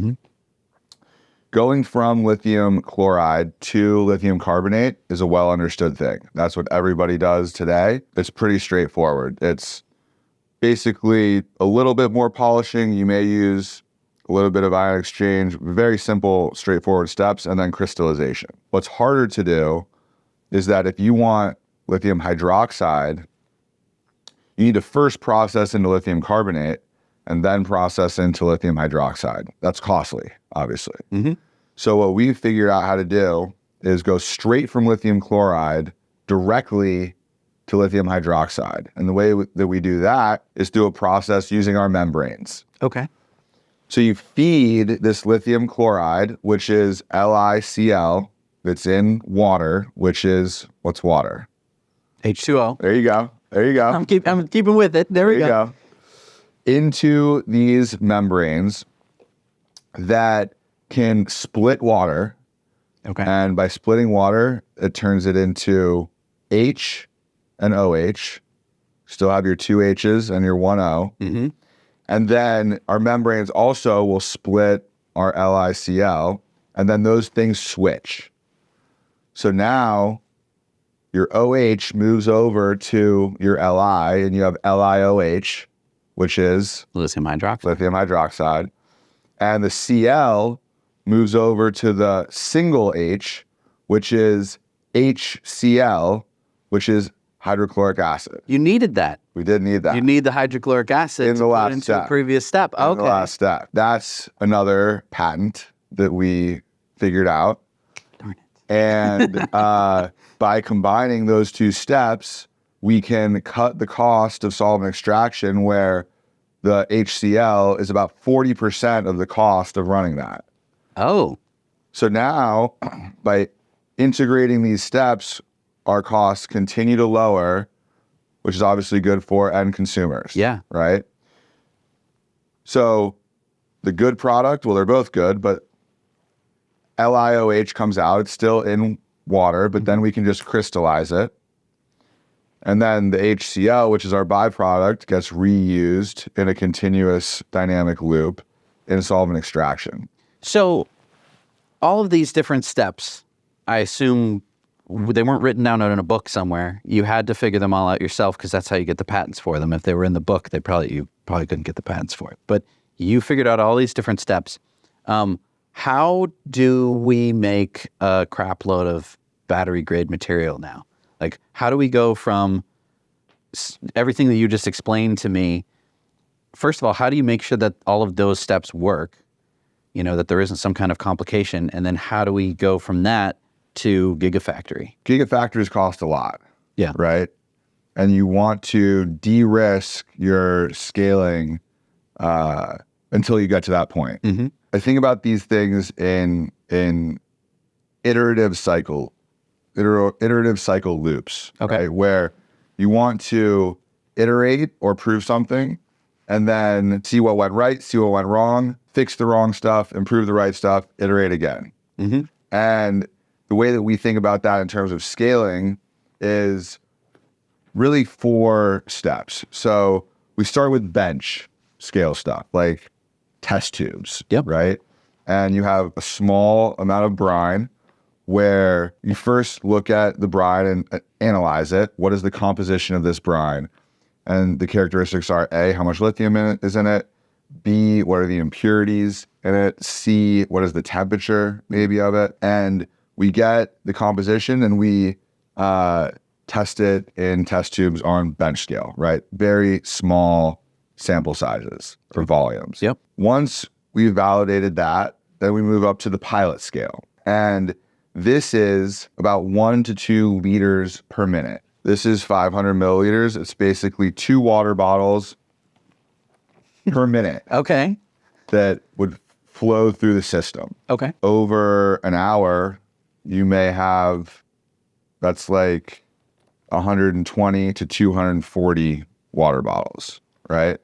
Going from lithium chloride to lithium carbonate is a well understood thing. That's what everybody does today. It's pretty straightforward. It's basically a little bit more polishing. You may use a little bit of ion exchange, very simple, straightforward steps, and then crystallization. What's harder to do is that if you want lithium hydroxide, you need to first process into lithium carbonate and then process into lithium hydroxide. That's costly, obviously. So what we figured out how to do is go straight from lithium chloride directly to lithium hydroxide. And the way that we do that is through a process using our membranes. Okay. So you feed this lithium chloride, which is LiCl, that's in water, which is, what's water? H2O. There you go. I'm keeping with it. There we go. Into these membranes that can split water. Okay. And by splitting water, it turns it into H and OH. Still have your two H's and your one O. And then our membranes also will split our LiCl, and then those things switch. So now your OH moves over to your Li, and you have LiOH, which is Lithium hydroxide. And the Cl moves over to the single H, which is HCl, which is hydrochloric acid. You needed that. We did need that. You need the hydrochloric acid In the to last put into step. a previous step. In the last step. That's another patent that we figured out. Darn it. And by combining those two steps, we can cut the cost of solvent extraction, where the HCl is about 40% of the cost of running that. Oh. So now, by integrating these steps, our costs continue to lower, which is obviously good for end consumers. Yeah. Right? So the good product, well, they're both good, but LiOH comes out. It's still in water, but then we can just crystallize it. And then the HCl, which is our byproduct, gets reused in a continuous dynamic loop in solvent extraction. So all of these different steps, I assume they weren't written down in a book somewhere. You had to figure them all out yourself, because that's how you get the patents for them. If they were in the book, you probably couldn't get the patents for it. But you figured out all these different steps. How do we make a crap load of battery grade material now? Like, how do we go from everything that you just explained to me? First of all, how do you make sure that all of those steps work? That there isn't some kind of complication. And then how do we go from that to Gigafactory? Gigafactories cost a lot. Yeah. Right? And you want to de-risk your scaling until you get to that point. I think about these things in iterative cycle loops. Okay. Right? Where you want to iterate or prove something, and then see what went right, see what went wrong, fix the wrong stuff, improve the right stuff, iterate again. And the way that we think about that in terms of scaling is really 4 steps. So we start with bench scale stuff, like test tubes, right? And you have a small amount of brine, where you first look at the brine and analyze it. What is the composition of this brine? And the characteristics are A, how much lithium is in it, B, what are the impurities in it? C, what is the temperature maybe of it? And we get the composition and we test it in test tubes on bench scale, right? Very small sample sizes or volumes. Yep. Once we've validated that, then we move up to the pilot scale. And this is about 1 to 2 liters per minute. This is 500 milliliters. It's basically 2 water bottles per minute Okay. that would flow through the system. Okay. Over an hour, you may have, that's like 120 to 240 water bottles, right?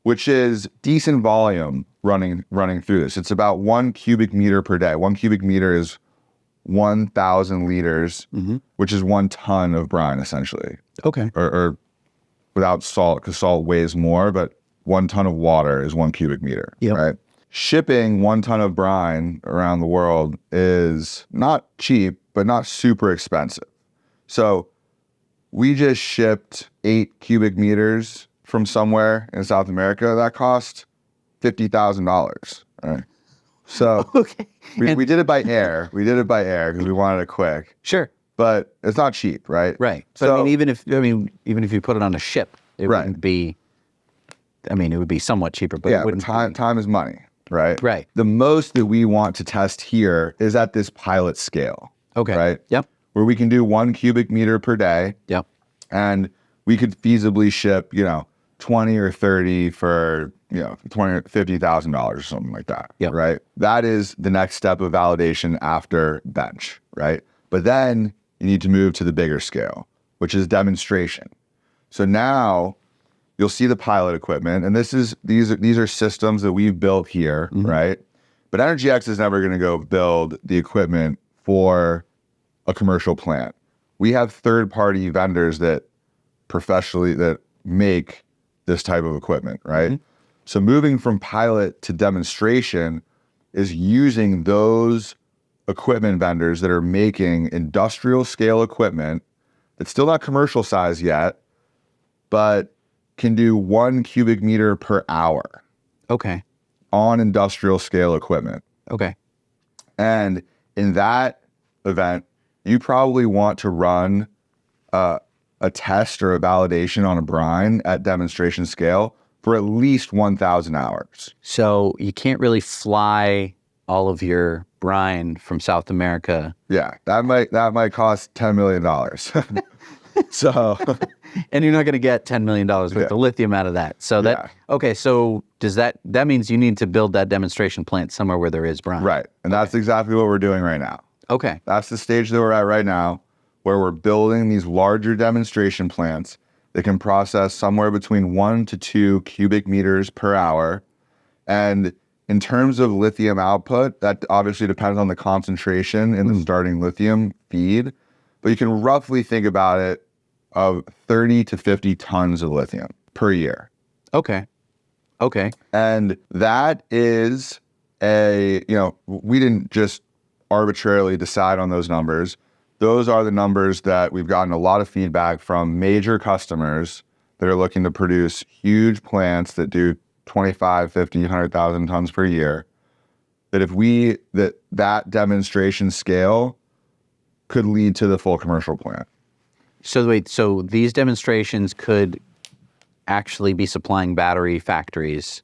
Which is decent volume running through this. It's about 1 cubic meter per day. 1 cubic meter is 1,000 liters, which is 1 ton of brine, essentially. Okay. Or without salt, because salt weighs more, but 1 ton of water is 1 cubic meter, Yep. right? Shipping 1 ton of brine around the world is not cheap, but not super expensive. So we just shipped 8 cubic meters from somewhere in South America. That cost $50,000, right? So Okay. we did it by air. We did it by air because we wanted it quick, Sure. but it's not cheap, right? Right. But So, I mean, even if you put it on a ship, it Right. wouldn't be. I mean, it would be somewhat cheaper, but yeah, it but wouldn't. time is money, right? Right. The most that we want to test here is at this pilot scale. Okay. Right? Yep. Where we can do 1 cubic meter per day, Yep. and we could feasibly ship, 20 or 30 for, $20 or $50,000 or something like that. Yep. Right. That is the next step of validation after bench. Right. But then you need to move to the bigger scale, which is demonstration. So now you'll see the pilot equipment, and these are systems that we've built here, right? But EnergyX is never going to go build the equipment for a commercial plant. We have third-party vendors that professionally that make this type of equipment, right? So moving from pilot to demonstration is using those equipment vendors that are making industrial scale equipment that's still not commercial size yet, but can do 1 cubic meter per hour Okay. on industrial scale equipment. Okay. And in that event, you probably want to run a test or a validation on a brine at demonstration scale for at least 1,000 hours. So you can't really fly all of your brine from South America. Yeah, that might cost $10 million. So And you're not going to get $10 million worth Yeah. of lithium out of that. So Yeah. okay. So that means you need to build that demonstration plant somewhere where there is brine. right, and that's exactly what we're doing right now. Okay. That's the stage that we're at right now, where we're building these larger demonstration plants that can process somewhere between 1 to 2 cubic meters per hour. And in terms of lithium output, that obviously depends on the concentration in the starting lithium feed, but you can roughly think about it of 30 to 50 tons of lithium per year. Okay. Okay. And that is we didn't just arbitrarily decide on those numbers. Those are the numbers that we've gotten a lot of feedback from major customers that are looking to produce huge plants that do 25, 50, 100,000 tons per year. That if that demonstration scale could lead to the full commercial plant. So wait, so these demonstrations could actually be supplying battery factories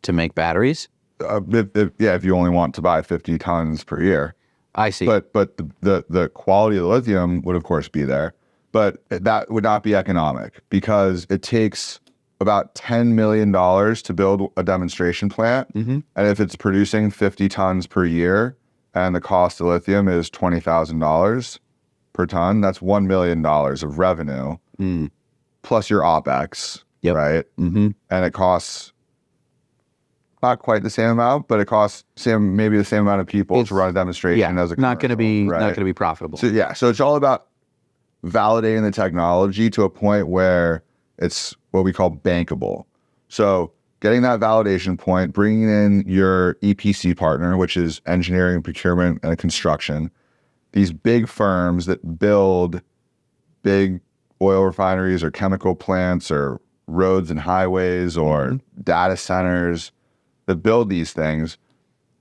to make batteries? If you only want to buy 50 tons per year. I see. But the quality of the lithium would of course be there, but that would not be economic because it takes about $10 million to build a demonstration plant. And if it's producing 50 tons per year and the cost of lithium is $20,000 per ton, that's $1 million of revenue plus your OpEx, right? And it costs not quite the same amount, but it costs maybe the same amount of people to run a demonstration as a not going to be commercial, right? not going to be profitable. So it's all about validating the technology to a point where it's what we call bankable. So getting that validation point, bringing in your EPC partner, which is engineering, procurement, and construction, these big firms that build big oil refineries or chemical plants or roads and highways or data centers that build these things,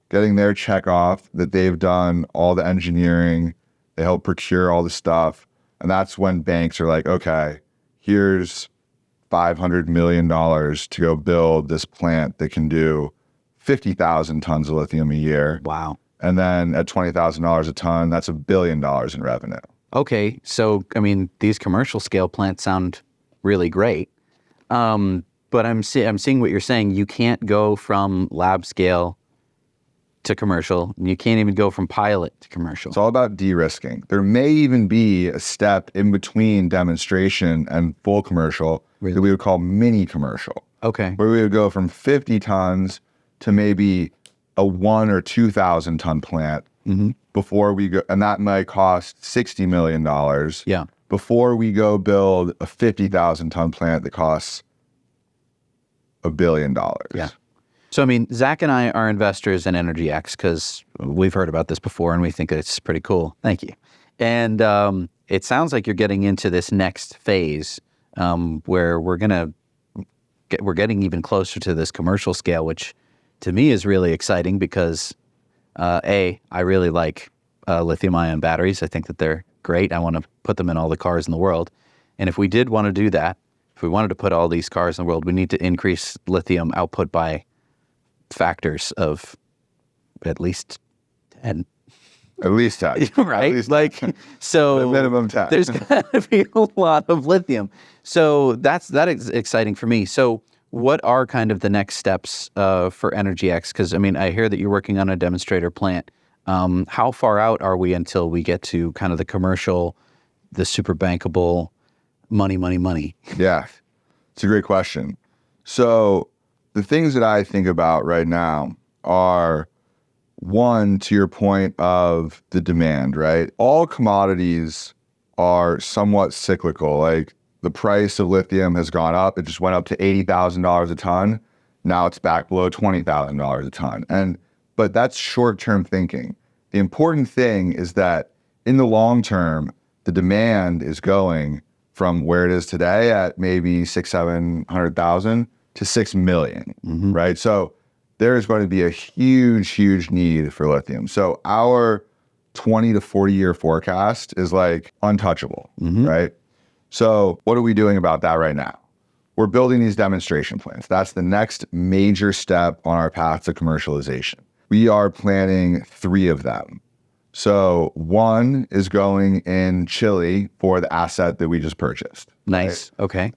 getting their check off that they've done all the engineering, they help procure all the stuff. And that's when banks are like, okay, here's $500 million to go build this plant that can do 50,000 tons of lithium a year. Wow. And then at $20,000 a ton, that's $1 billion in revenue. Okay, so I mean, these commercial scale plants sound really great, but I'm seeing what you're saying. You can't go from lab scale to commercial, and you can't even go from pilot to commercial. It's all about de-risking. There may even be a step in between demonstration and full commercial that we would call mini commercial. Okay. Where we would go from 50 tons to maybe a 1,000 or 2,000 ton plant before we go, and that might cost $60 million. Yeah. Before we go build a 50,000 ton plant that costs $1 billion. Yeah. So, I mean, Zach and I are investors in EnergyX because we've heard about this before and we think it's pretty cool. Thank you. And it sounds like you're getting into this next phase where we're getting even closer to this commercial scale, which to me is really exciting because I really like lithium-ion batteries. I think that they're great. I want to put them in all the cars in the world. And if we did want to do that, if we wanted to put all these cars in the world, we need to increase lithium output by factors of at least 10. At least 10. Right? Like, so minimum 10. There's got to be a lot of lithium. So that is exciting for me. So what are kind of the next steps for EnergyX? Because, I mean, I hear that you're working on a demonstrator plant. How far out are we until we get to kind of the commercial, the super bankable money? Yeah, it's a great question. So the things that I think about right now are, one, to your point of the demand, right? All commodities are somewhat cyclical. Like the price of lithium has gone up. It just went up to $80,000 a ton. Now it's back below $20,000 a ton. But that's short-term thinking. The important thing is that in the long term, the demand is going from where it is today at maybe 600,000-700,000 to 6 million, right? So there is going to be a huge need for lithium. So our 20 to 40 year forecast is like untouchable, right? So what are we doing about that right now? We're building these demonstration plants. That's the next major step on our path to commercialization. We are planning 3 of them. So one is going in Chile for the asset that we just purchased. Nice. Right? Okay.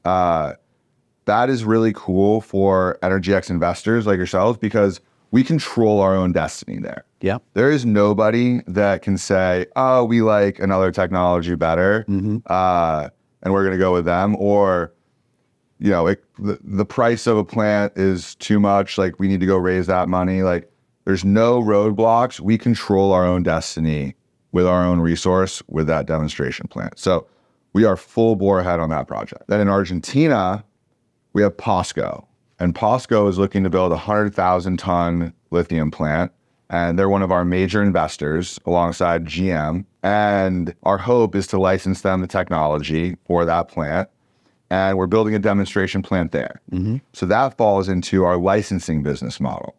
That is really cool for EnergyX investors like yourselves because we control our own destiny there. Yeah. There is nobody that can say, oh, we like another technology better, and we're going to go with them. Or, you know, the price of a plant is too much. Like, we need to go raise that money. Like, there's no roadblocks. We control our own destiny with our own resource with that demonstration plant. So we are full bore ahead on that project. Then in Argentina, we have POSCO. And POSCO is looking to build a 100,000 ton lithium plant. And they're one of our major investors alongside GM. And our hope is to license them the technology for that plant. And we're building a demonstration plant there. So that falls into our licensing business model,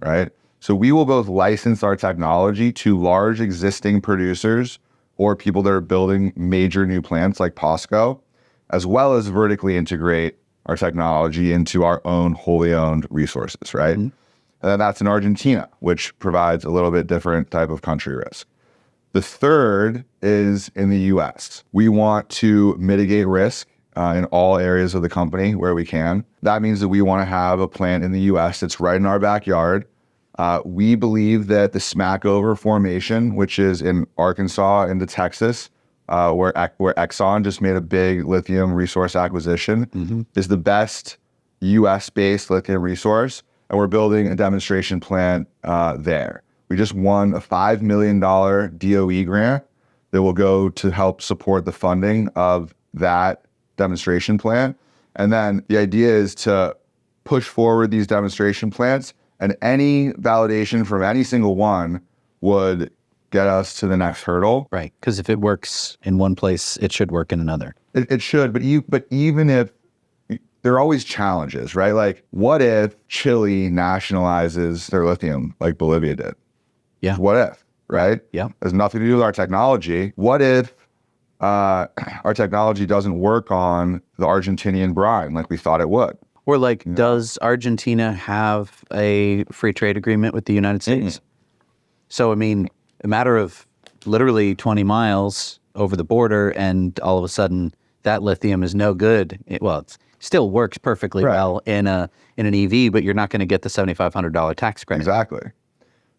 right? So we will both license our technology to large existing producers or people that are building major new plants like POSCO, as well as vertically integrate our technology into our own wholly owned resources, right? And then that's in Argentina, which provides a little bit different type of country risk. The third is in the US. We want to mitigate risk in all areas of the company where we can. That means that we want to have a plant in the US that's right in our backyard. We believe that the Smackover Formation, which is in Arkansas into Texas, where Exxon just made a big lithium resource acquisition, is the best US-based lithium resource. And we're building a demonstration plant there. We just won a $5 million DOE grant that will go to help support the funding of that demonstration plant. And then the idea is to push forward these demonstration plants, and any validation from any single one would get us to the next hurdle. Right. Because if it works in one place, it should work in another. It should, but even if there are always challenges, right? Like, what if Chile nationalizes their lithium like Bolivia did? Yeah. What if, right? Yeah. There's nothing to do with our technology. What if our technology doesn't work on the Argentinian brine like we thought it would? Or like, does Argentina have a free trade agreement with the United States? So, I mean, a matter of literally 20 miles over the border, and all of a sudden that lithium is no good. It still works perfectly well in an EV, but you're not going to get the $7,500 tax credit. Exactly.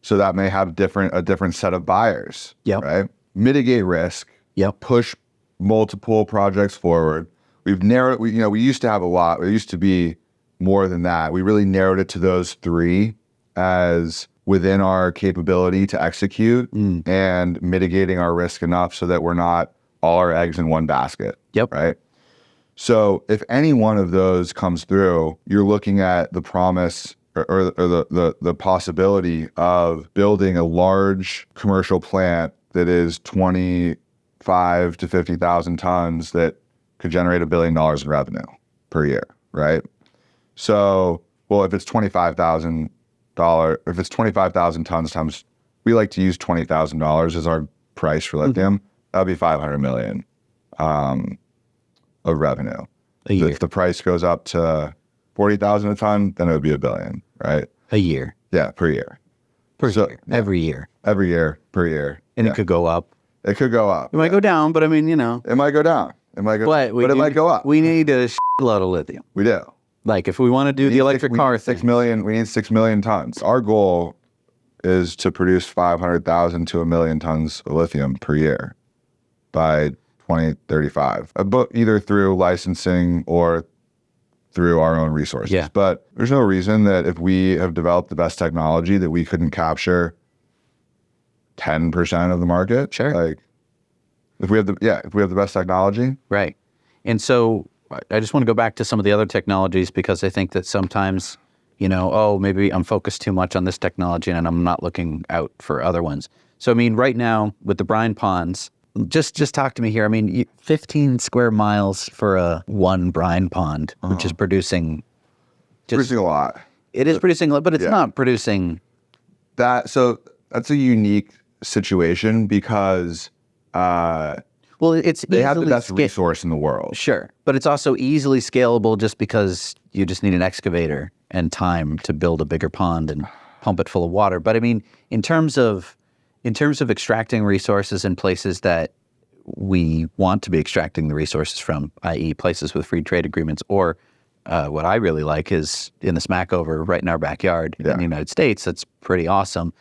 So that may have a different set of buyers. Yep. Right. Mitigate risk. Yep. Push multiple projects forward. We've narrowed. We used to have a lot. It used to be more than that. We really narrowed it to those three as within our capability to execute and mitigating our risk enough so that we're not all our eggs in one basket. Yep. Right. So if any one of those comes through, you're looking at the promise or the possibility of building a large commercial plant that is 25 to 50,000 tons that could generate $1 billion in revenue per year, right? So, well, if it's $25,000, if it's 25,000 tons times, we like to use $20,000 as our price for lithium. That'd be 500 million of revenue. A year. If the price goes up to 40,000 a ton, then it would be $1 billion, right? A year. Yeah, per year. Year. Every year. Every year, per year. And it could go up. It could go up. It might go down, but I mean, It might go down. It might go, but it might go up. We need a load of lithium. We do. Like, if we want to do the electric car thing. 6 million. We need 6 million tons. Our goal is to produce 500,000 to 1 million tons of lithium per year by 2035, but either through licensing or through our own resources. Yeah. But there's no reason that if we have developed the best technology that we couldn't capture 10% of the market. Sure. Like, if we have the best technology. Right. And so I just want to go back to some of the other technologies, because I think that sometimes, maybe I'm focused too much on this technology and I'm not looking out for other ones. So, I mean, right now with the brine ponds, just talk to me here. I mean, 15 square miles for one brine pond, which is producing Producing a lot. It is producing a lot, but it's not producing that. So that's a unique situation because they have the best resource in the world. Sure. But it's also easily scalable just because you just need an excavator and time to build a bigger pond and pump it full of water. But I mean, in terms of extracting resources in places that we want to be extracting the resources from, i.e. places with free trade agreements, or what I really like is in the Smackover right in our backyard in the United States. That's pretty awesome.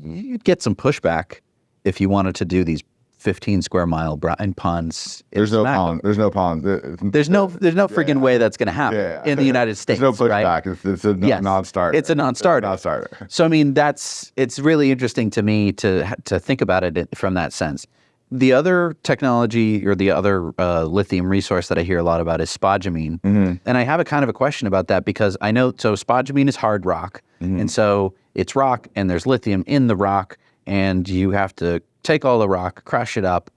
You'd get some pushback if you wanted to do these 15 square mile brine ponds. There's no pond. There's no pond. There's no friggin' way that's going to happen in the United States. There's no pushback. Right? It's a non-starter. It's a non-starter. So I mean, it's really interesting to me to think about it from that sense. The other technology or the other lithium resource that I hear a lot about is spodumene. And I have a kind of a question about that, because I know, so spodumene is hard rock. And so it's rock and there's lithium in the rock, and you have to take all the rock, crush it up,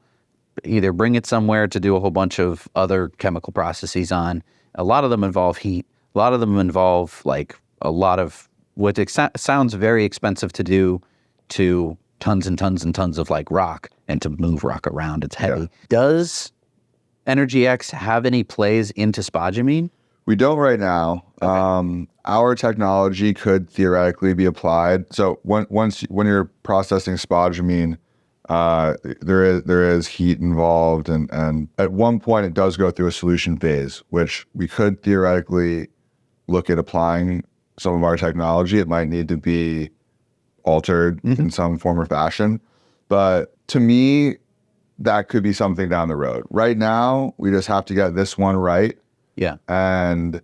either bring it somewhere to do a whole bunch of other chemical processes on. A lot of them involve heat. A lot of them involve like a lot of what sounds very expensive to do to tons and tons and tons of like rock, and to move rock around. It's heavy. Yeah. Does EnergyX have any plays into spodumene? We don't right now. Okay. Our technology could theoretically be applied. So when you're processing spodumene, there is heat involved, and at one point it does go through a solution phase, which we could theoretically look at applying some of our technology. It might need to be altered in some form or fashion, but to me, that could be something down the road. Right now, we just have to get this one right. Yeah. And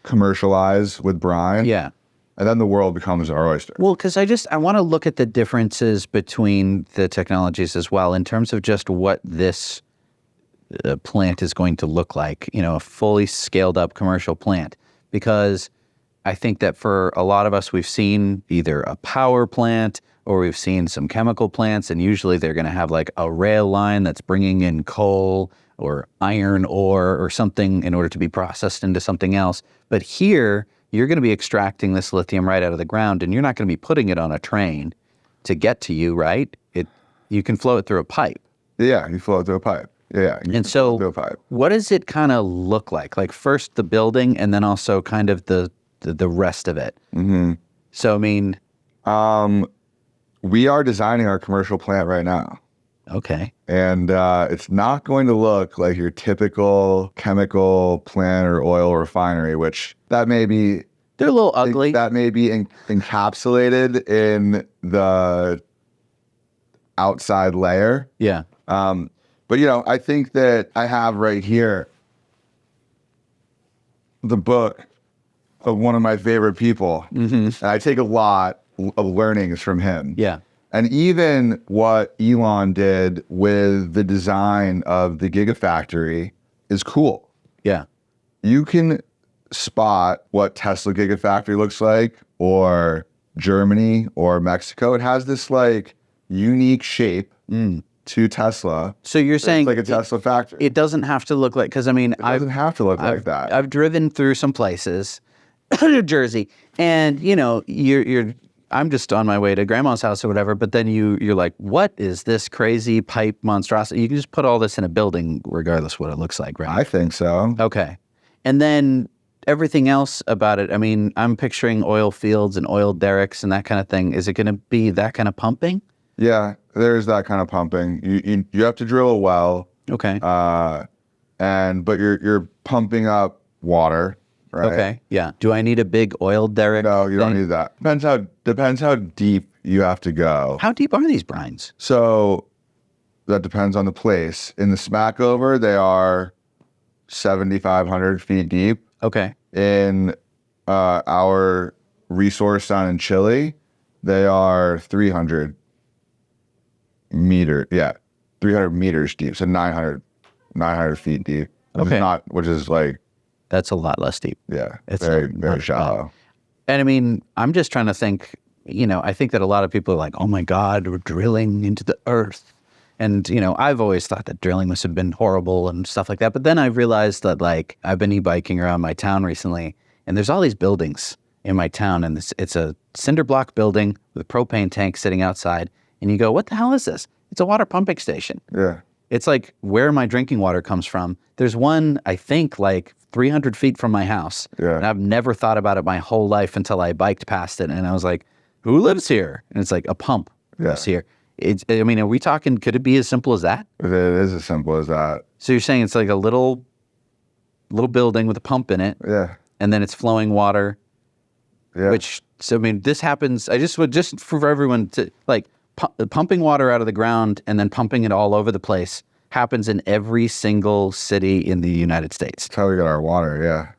commercialize with brine. Yeah. And then the world becomes our oyster. Well, because I want to look at the differences between the technologies as well, in terms of just what this plant is going to look like, a fully scaled up commercial plant. Because I think that for a lot of us, we've seen either a power plant or we've seen some chemical plants, and usually they're going to have like a rail line that's bringing in coal or iron ore or something in order to be processed into something else. But here, you're going to be extracting this lithium right out of the ground, and you're not going to be putting it on a train to get to you, right? You can flow it through a pipe. Yeah, you flow it through a pipe. Yeah. And so through a pipe. what does it kind of look like? Like first the building and then also kind of the rest of it. Mm-hmm. So, I mean... we are designing our commercial plant right now. Okay. And it's not going to look like your typical chemical plant or oil refinery, which that may be... They're a little ugly. That may be encapsulated in the outside layer. Yeah. But, I think that I have right here the book of one of my favorite people. Mm-hmm. And I take a lot of learnings from him. Yeah. And even what Elon did with the design of the Gigafactory is cool. Yeah. You can spot what Tesla Gigafactory looks like, or Germany or Mexico. It has this like unique shape to Tesla. So you're saying it's like a Tesla factory. it doesn't have to look like, because I mean, It doesn't have to look like that. I've driven through some places, New Jersey, and I'm just on my way to grandma's house or whatever, but then you're like, what is this crazy pipe monstrosity? You can just put all this in a building regardless what it looks like, right? I think so. Okay. And then everything else about it, I mean, I'm picturing oil fields and oil derricks and that kind of thing. Is it going to be that kind of pumping? Yeah, there's that kind of pumping. You have to drill a well. Okay. But you're pumping up water, right? Okay. Yeah. Do I need a big oil derrick? No, you don't need that. Depends how deep you have to go. How deep are these brines? So that depends on the place. In the Smackover, they are 7,500 feet deep. Okay. In our resource down in Chile, they are 300 meters deep. So 900 feet deep. Okay. Which is like... That's a lot less deep. Yeah. It's very, not very bad. shallow. And I mean, I'm just trying to think, I think that a lot of people are like, oh my God, we're drilling into the earth. And, I've always thought that drilling must have been horrible and stuff like that. But then I realized that, like, I've been e-biking around my town recently, and there's all these buildings in my town, and it's a cinder block building with a propane tank sitting outside. And you go, what the hell is this? It's a water pumping station. Yeah. It's like where my drinking water comes from. There's one, I think, like 300 feet from my house. Yeah. And I've never thought about it my whole life until I biked past it. And I was like, who lives here? And it's like a pump lives here. Are we talking, could it be as simple as that? It is as simple as that. So you're saying it's like a little building with a pump in it. Yeah. And then it's flowing water. Yeah. This happens, just for everyone to, like, pumping water out of the ground and then pumping it all over the place happens in every single city in the United States. That's how we get our water, yeah.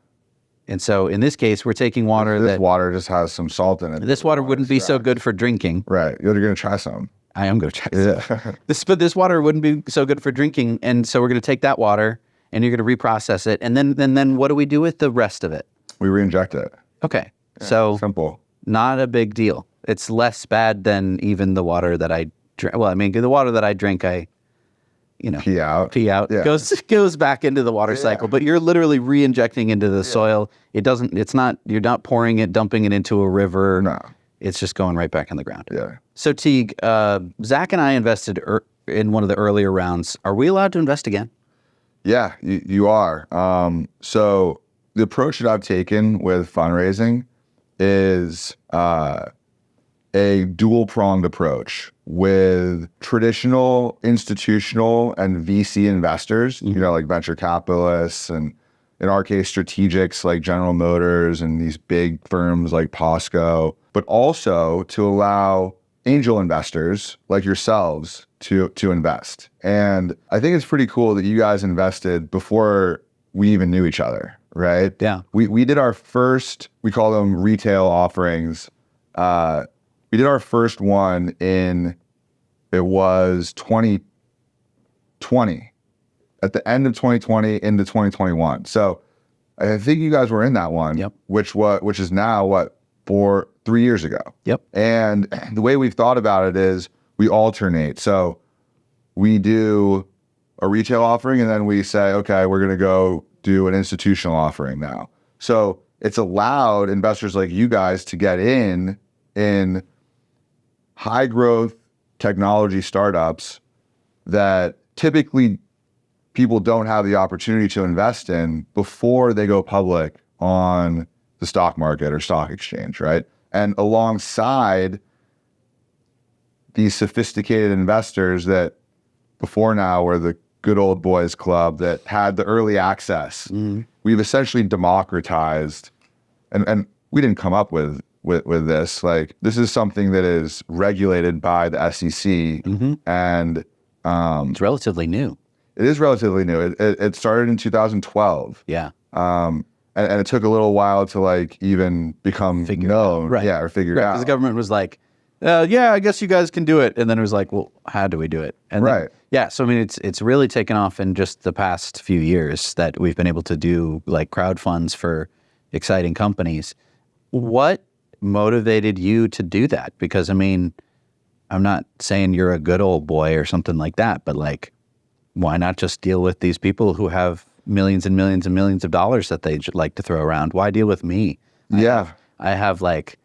And so in this case, we're taking water This water just has some salt in it. This water wouldn't be so good for drinking. Right. You're going to try some. I am going to try some. Yeah. This water wouldn't be so good for drinking, and so we're going to take that water and you're going to reprocess it, and then what do we do with the rest of it? We re-inject it. Okay. So simple. Not a big deal. It's less bad than even the water that I drink. Well, I mean, the water that I drink, pee out. Yeah. goes back into the water cycle. But you're literally re-injecting into the soil. You're not pouring it, dumping it into a river. No. It's just going right back in the ground. Yeah. So Teague, Zach and I invested in one of the earlier rounds. Are we allowed to invest again? Yeah, you are. So the approach that I've taken with fundraising is a dual-pronged approach with traditional institutional and VC investors, like venture capitalists, and in our case, strategics like General Motors and these big firms like POSCO, but also to allow angel investors like yourselves to invest. And I think it's pretty cool that you guys invested before we even knew each other, right? Yeah. We did our first, we call them retail offerings. We did our first one it was 2020, at the end of 2020 into 2021. So I think you guys were in that one. Yep. Which is now what, 3 years ago. Yep. And the way we've thought about it is we alternate. So we do a retail offering and then we say, okay, we're going to go do an institutional offering now. So it's allowed investors like you guys to get in high growth technology startups that typically people don't have the opportunity to invest in before they go public on the stock market or stock exchange, right? And alongside these sophisticated investors that before now were the good old boys club that had the early access, we've essentially democratized, and we didn't come up with this. Like, this is something that is regulated by the SEC, and It's relatively new. it is relatively new. It started in 2012. Yeah. And it took a little while to like even become known, Right. or figured Right, out. because the government was like, yeah, I guess you guys can do it. And then it was like, well, how do we do it? And then- Right. yeah. So, I mean, it's really taken off in just the past few years that we've been able to do like crowd funds for exciting companies. What motivated you to do that? Because, I mean, I'm not saying you're a good old boy or something like that, but like, why not just deal with these people who have millions and millions and millions of dollars that they like to throw around? Why deal with me? Yeah. I have like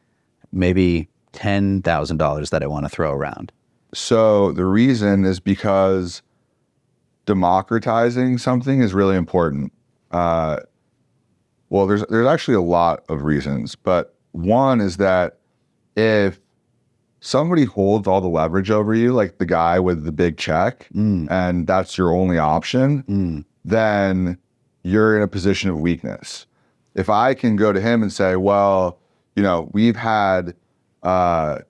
maybe $10,000 that I want to throw around. So the reason is because democratizing something is really important. Well, there's actually a lot of reasons, but one is that if somebody holds all the leverage over you, like the guy with the big check, and that's your only option, then you're in a position of weakness. If I can go to him and say, well, we've had we're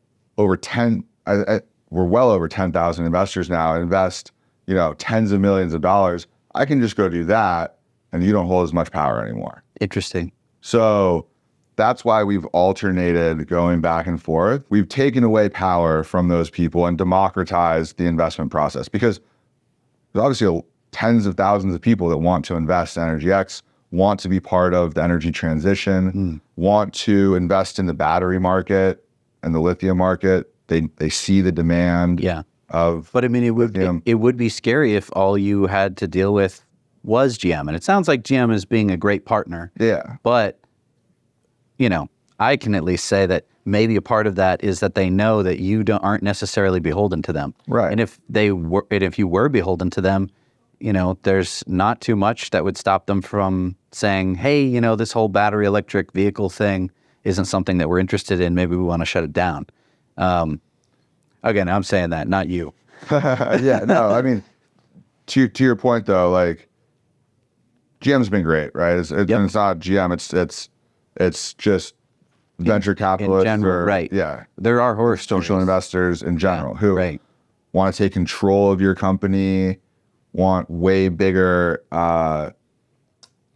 well over 10,000 investors now invest, tens of millions of dollars. I can just go do that and you don't hold as much power anymore. Interesting. So that's why we've alternated going back and forth. We've taken away power from those people and democratized the investment process, because there's obviously tens of thousands of people that want to invest in EnergyX, want to be part of the energy transition, want to invest in the battery market and the lithium market. They see the demand of But I mean, it would be scary if all you had to deal with was GM. And it sounds like GM is being a great partner. Yeah. But, I can at least say that maybe a part of that is that they know that you aren't necessarily beholden to them. Right. And if you were beholden to them, there's not too much that would stop them from saying, hey, this whole battery electric vehicle thing isn't something that we're interested in. Maybe we want to shut it down. Again, I'm saying that, not you. Yeah, no, I mean, to your point though, like GM's been great, right? And it's not GM, it's just venture capitalists in general, right? Yeah, There are horror stories. social investors in general who right. want to take control of your company, want way bigger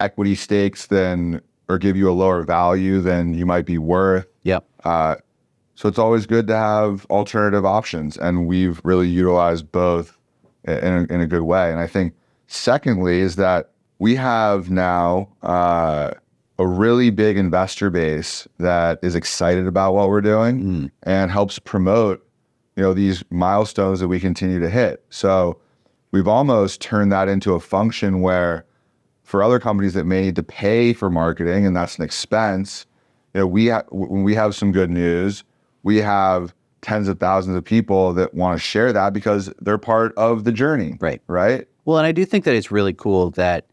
equity stakes or give you a lower value than you might be worth. Yep. So it's always good to have alternative options, and we've really utilized both in a good way. And I think secondly is that we have now a really big investor base that is excited about what we're doing and helps promote, these milestones that we continue to hit. So we've almost turned that into a function where for other companies that may need to pay for marketing, and that's an expense, when we have some good news, we have tens of thousands of people that want to share that because they're part of the journey. Right. Right. Well, and I do think that it's really cool that,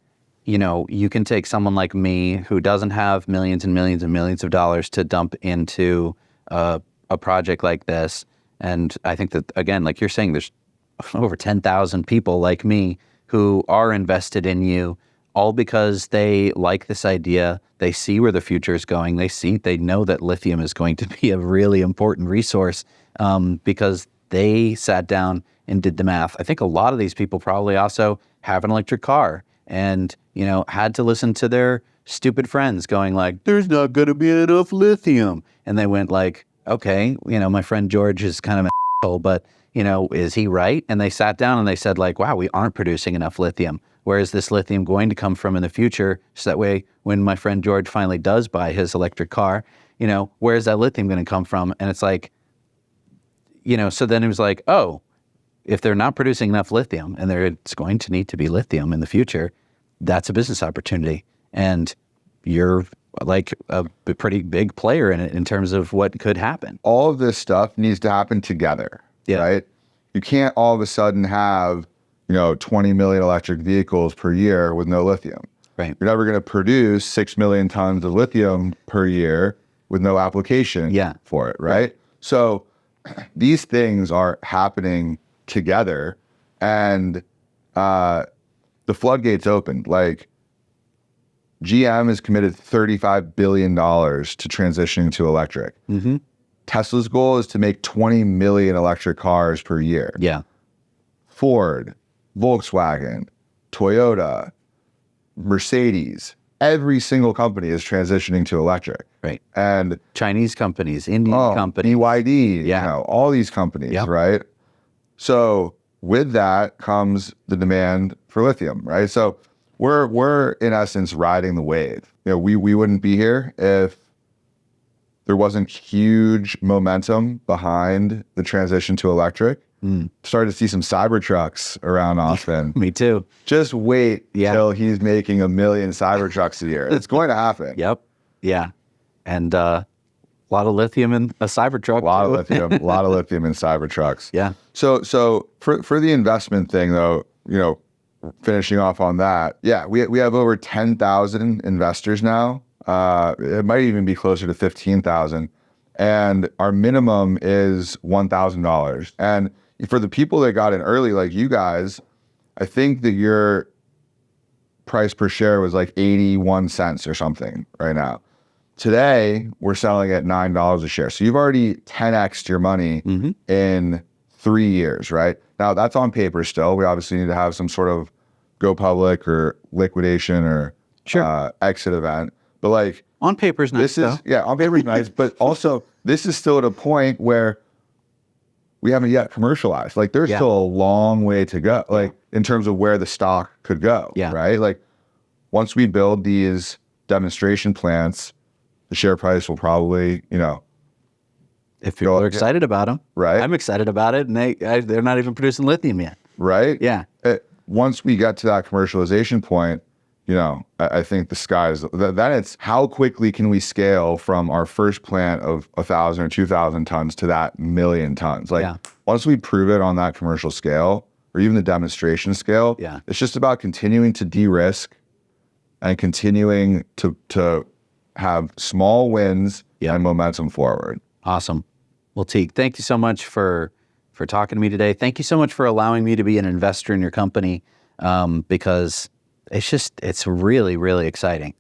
you can take someone like me who doesn't have millions and millions and millions of dollars to dump into a project like this. And I think that, again, like you're saying, there's over 10,000 people like me who are invested in you, all because they like this idea. They see where the future is going. They know that lithium is going to be a really important resource because they sat down and did the math. I think a lot of these people probably also have an electric car and, had to listen to their stupid friends going like, there's not going to be enough lithium. And they went like, okay, my friend George is kind of an asshole, but, is he right? And they sat down and they said like, wow, we aren't producing enough lithium. where is this lithium going to come from in the future? So that way, when my friend George finally does buy his electric car, where is that lithium going to come from? And it's like, so then it was like, oh, if they're not producing enough lithium and it's going to need to be lithium in the future, that's a business opportunity. And you're like a pretty big player in it in terms of what could happen. All of this stuff needs to happen together, right? You can't all of a sudden have, 20 million electric vehicles per year with no lithium. Right. You're never going to produce 6 million tons of lithium per year with no application for it, right? So these things are happening together, and the floodgates opened. Like, GM has committed $35 billion to transitioning to electric. Mm-hmm. Tesla's goal is to make 20 million electric cars per year. Yeah. Ford, Volkswagen, Toyota, Mercedes, every single company is transitioning to electric. Right. And Chinese companies, Indian companies. BYD, all these companies, right? So with that comes the demand for lithium, right? So we're in essence riding the wave. We wouldn't be here if there wasn't huge momentum behind the transition to electric. Started to see some Cybertrucks around Austin. Me too. Just wait till he's making 1 million Cybertrucks a year. It's going to happen. Yep. Yeah. And a lot of lithium in a Cybertruck. A lot of lithium in Cybertrucks. Yeah. So for the investment thing though, finishing off on that, we have over 10,000 investors now. It might even be closer to 15,000. And our minimum is $1,000. And for the people that got in early, like you guys, I think that your price per share was like 81 cents or something right now. Today, we're selling at $9 a share. So you've already 10x'd your money in 3 years, right? Now, that's on paper still. We obviously need to have some sort of go public or liquidation or exit event. But like, on paper is nice. On paper is nice. But also, this is still at a point where we haven't yet commercialized. Like, there's still a long way to go, like in terms of where the stock could go, right? Like, once we build these demonstration plants, the share price will probably, if people are excited about them, right? I'm excited about it, and they're not even producing lithium yet, right? Yeah. Once we get to that commercialization point, I think the sky's then it's how quickly can we scale from our first plant of 1,000 or 2,000 tons to that 1 million tons? Like, once we prove it on that commercial scale or even the demonstration scale, it's just about continuing to de-risk and continuing to have small wins and momentum forward. Awesome. Well, Teague, thank you so much for talking to me today. Thank you so much for allowing me to be an investor in your company, because it's really, really exciting.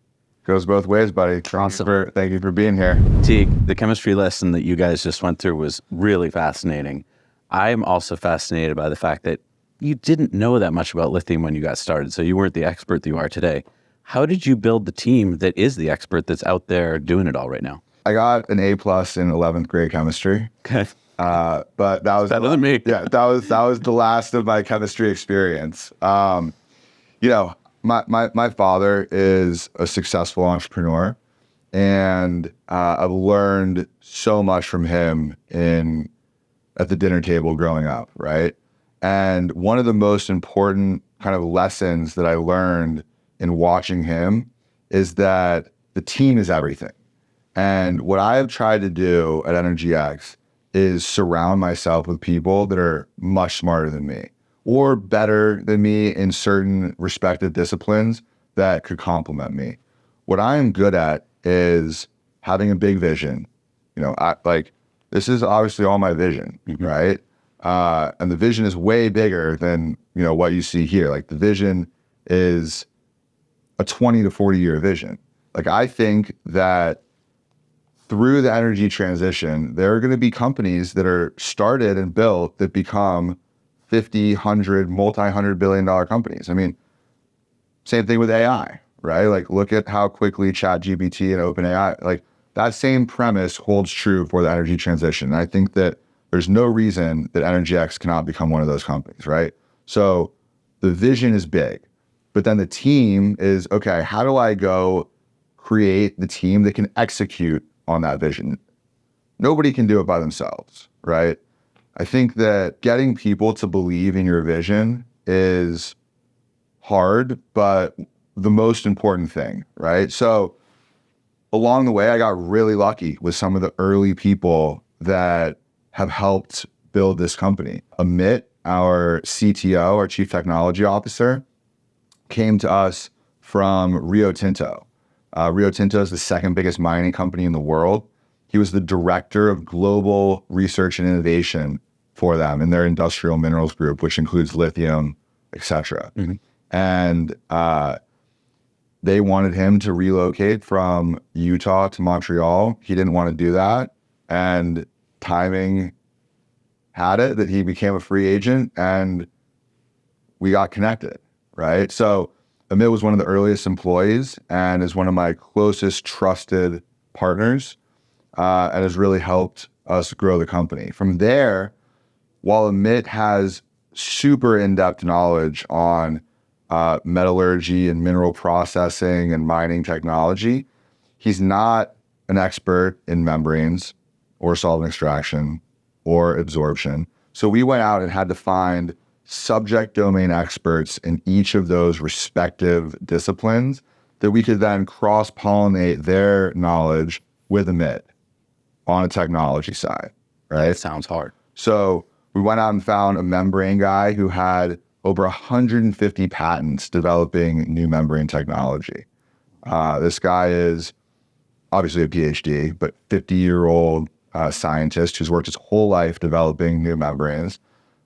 Goes both ways, buddy. Awesome. Thank you for being here. Teague, the chemistry lesson that you guys just went through was really fascinating. I'm also fascinated by the fact that you didn't know that much about lithium when you got started, so you weren't the expert that you are today. How did you build the team that is the expert that's out there doing it all right now? I got an A+ in 11th grade chemistry. Okay. But that was better than me. Yeah, that was the last of my chemistry experience. My father is a successful entrepreneur, and I've learned so much from him at the dinner table growing up, right? And one of the most important kind of lessons that I learned in watching him is that the team is everything. And what I have tried to do at EnergyX is surround myself with people that are much smarter than me or better than me in certain respective disciplines that could complement me. What I am good at is having a big vision. This is obviously all my vision, right? And the vision is way bigger than, what you see here. Like, the vision is a 20 to 40 year vision. Like, I think that through the energy transition, there are going to be companies that are started and built that become 50, 100, multi-$100 billion companies. I mean, same thing with AI, right? Like, look at how quickly ChatGPT and OpenAI, like, that same premise holds true for the energy transition. And I think that there's no reason that EnergyX cannot become one of those companies, right? So the vision is big. But then the team is, okay, how do I go create the team that can execute on that vision? Nobody can do it by themselves, right? I think that getting people to believe in your vision is hard, but the most important thing, right? So along the way, I got really lucky with some of the early people that have helped build this company. Amit, our CTO, our Chief Technology Officer, came to us from Rio Tinto. Rio Tinto is the second biggest mining company in the world. He was the director of global research and innovation for them in their industrial minerals group, which includes lithium, et cetera. And they wanted him to relocate from Utah to Montreal. He didn't want to do that. And timing had it that he became a free agent and we got connected, right? So Amit was one of the earliest employees and is one of my closest trusted partners and has really helped us grow the company. From there, while Amit has super in-depth knowledge on metallurgy and mineral processing and mining technology, he's not an expert in membranes or solvent extraction or absorption. So we went out and had to find subject domain experts in each of those respective disciplines that we could then cross-pollinate their knowledge with Amit on a technology side, right? It sounds hard. So we went out and found a membrane guy who had over 150 patents developing new membrane technology. This guy is obviously a PhD, but 50-year-old scientist who's worked his whole life developing new membranes.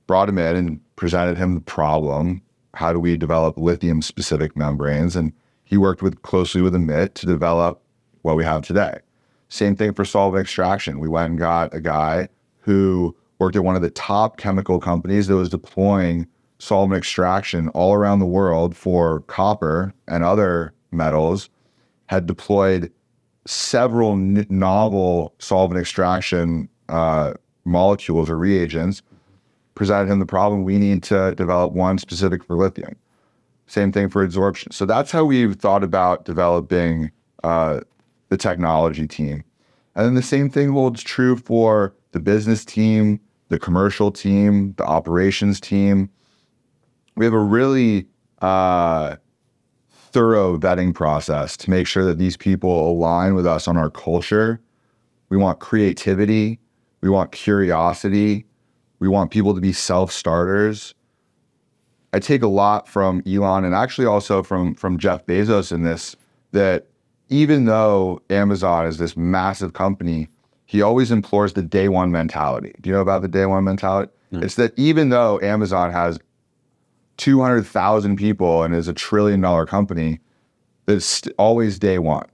Brought him in and presented him the problem. How do we develop lithium-specific membranes? And he worked closely with Amit to develop what we have today. Same thing for solvent extraction. We went and got a guy who worked at one of the top chemical companies that was deploying solvent extraction all around the world for copper and other metals, had deployed several novel solvent extraction molecules or reagents, presented him the problem. We need to develop one specific for lithium. Same thing for adsorption. So that's how we've thought about developing the technology team. And then the same thing holds true for the business team, the commercial team, the operations team. We have a really thorough vetting process to make sure that these people align with us on our culture. We want creativity. We want curiosity. We want people to be self-starters. I take a lot from Elon and actually also from Jeff Bezos in this, that even though Amazon is this massive company, he always implores the day one mentality. Do you know about the day one mentality? No. It's that even though Amazon has 200,000 people and is a $1 trillion company, it's always day one.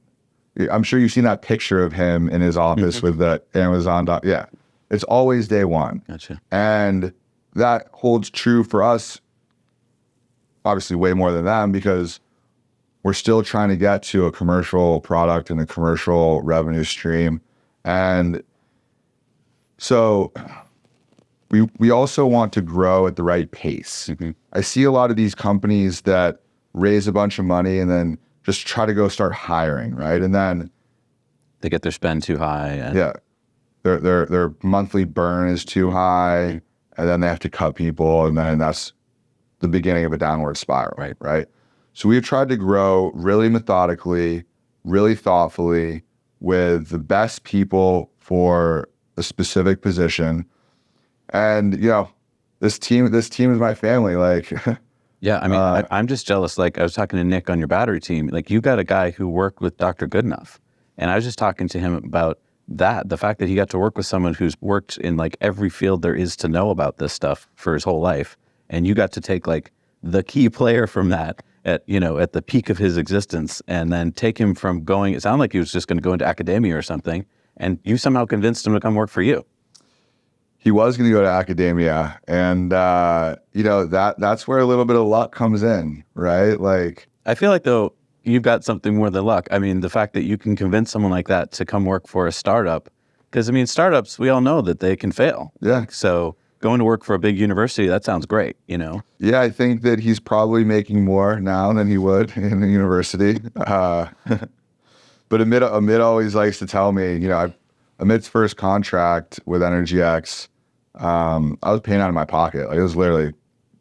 I'm sure you've seen that picture of him in his office with the Amazon. Yeah, it's always day one. Gotcha. And that holds true for us, obviously way more than them, because we're still trying to get to a commercial product and a commercial revenue stream. And so we also want to grow at the right pace. I see a lot of these companies that raise a bunch of money and then just try to go start hiring, right? And then they get their spend too high. And yeah, their monthly burn is too high, and then they have to cut people, and then that's the beginning of a downward spiral, right? So we've tried to grow really methodically, really thoughtfully, with the best people for a specific position. And this team is my family. Like, yeah, I mean, I'm just jealous. Like, I was talking to Nick on your battery team. Like, you got a guy who worked with Dr. Goodenough, and I was just talking to him about that, the fact that he got to work with someone who's worked in like every field there is to know about this stuff for his whole life, and you got to take like the key player from that at the peak of his existence, and then take him from going. It sounded like he was just going to go into academia or something, and you somehow convinced him to come work for you. He was going to go to academia, and that's where a little bit of luck comes in, right? Like, I feel like though you've got something more than luck. I mean, the fact that you can convince someone like that to come work for a startup, because I mean, startups, we all know that they can fail. Yeah. So going to work for a big university, that sounds great, you know? Yeah, I think that he's probably making more now than he would in the university. But Amit always likes to tell me, you know, Amit's first contract with EnergyX, I was paying out of my pocket. Like, it was literally,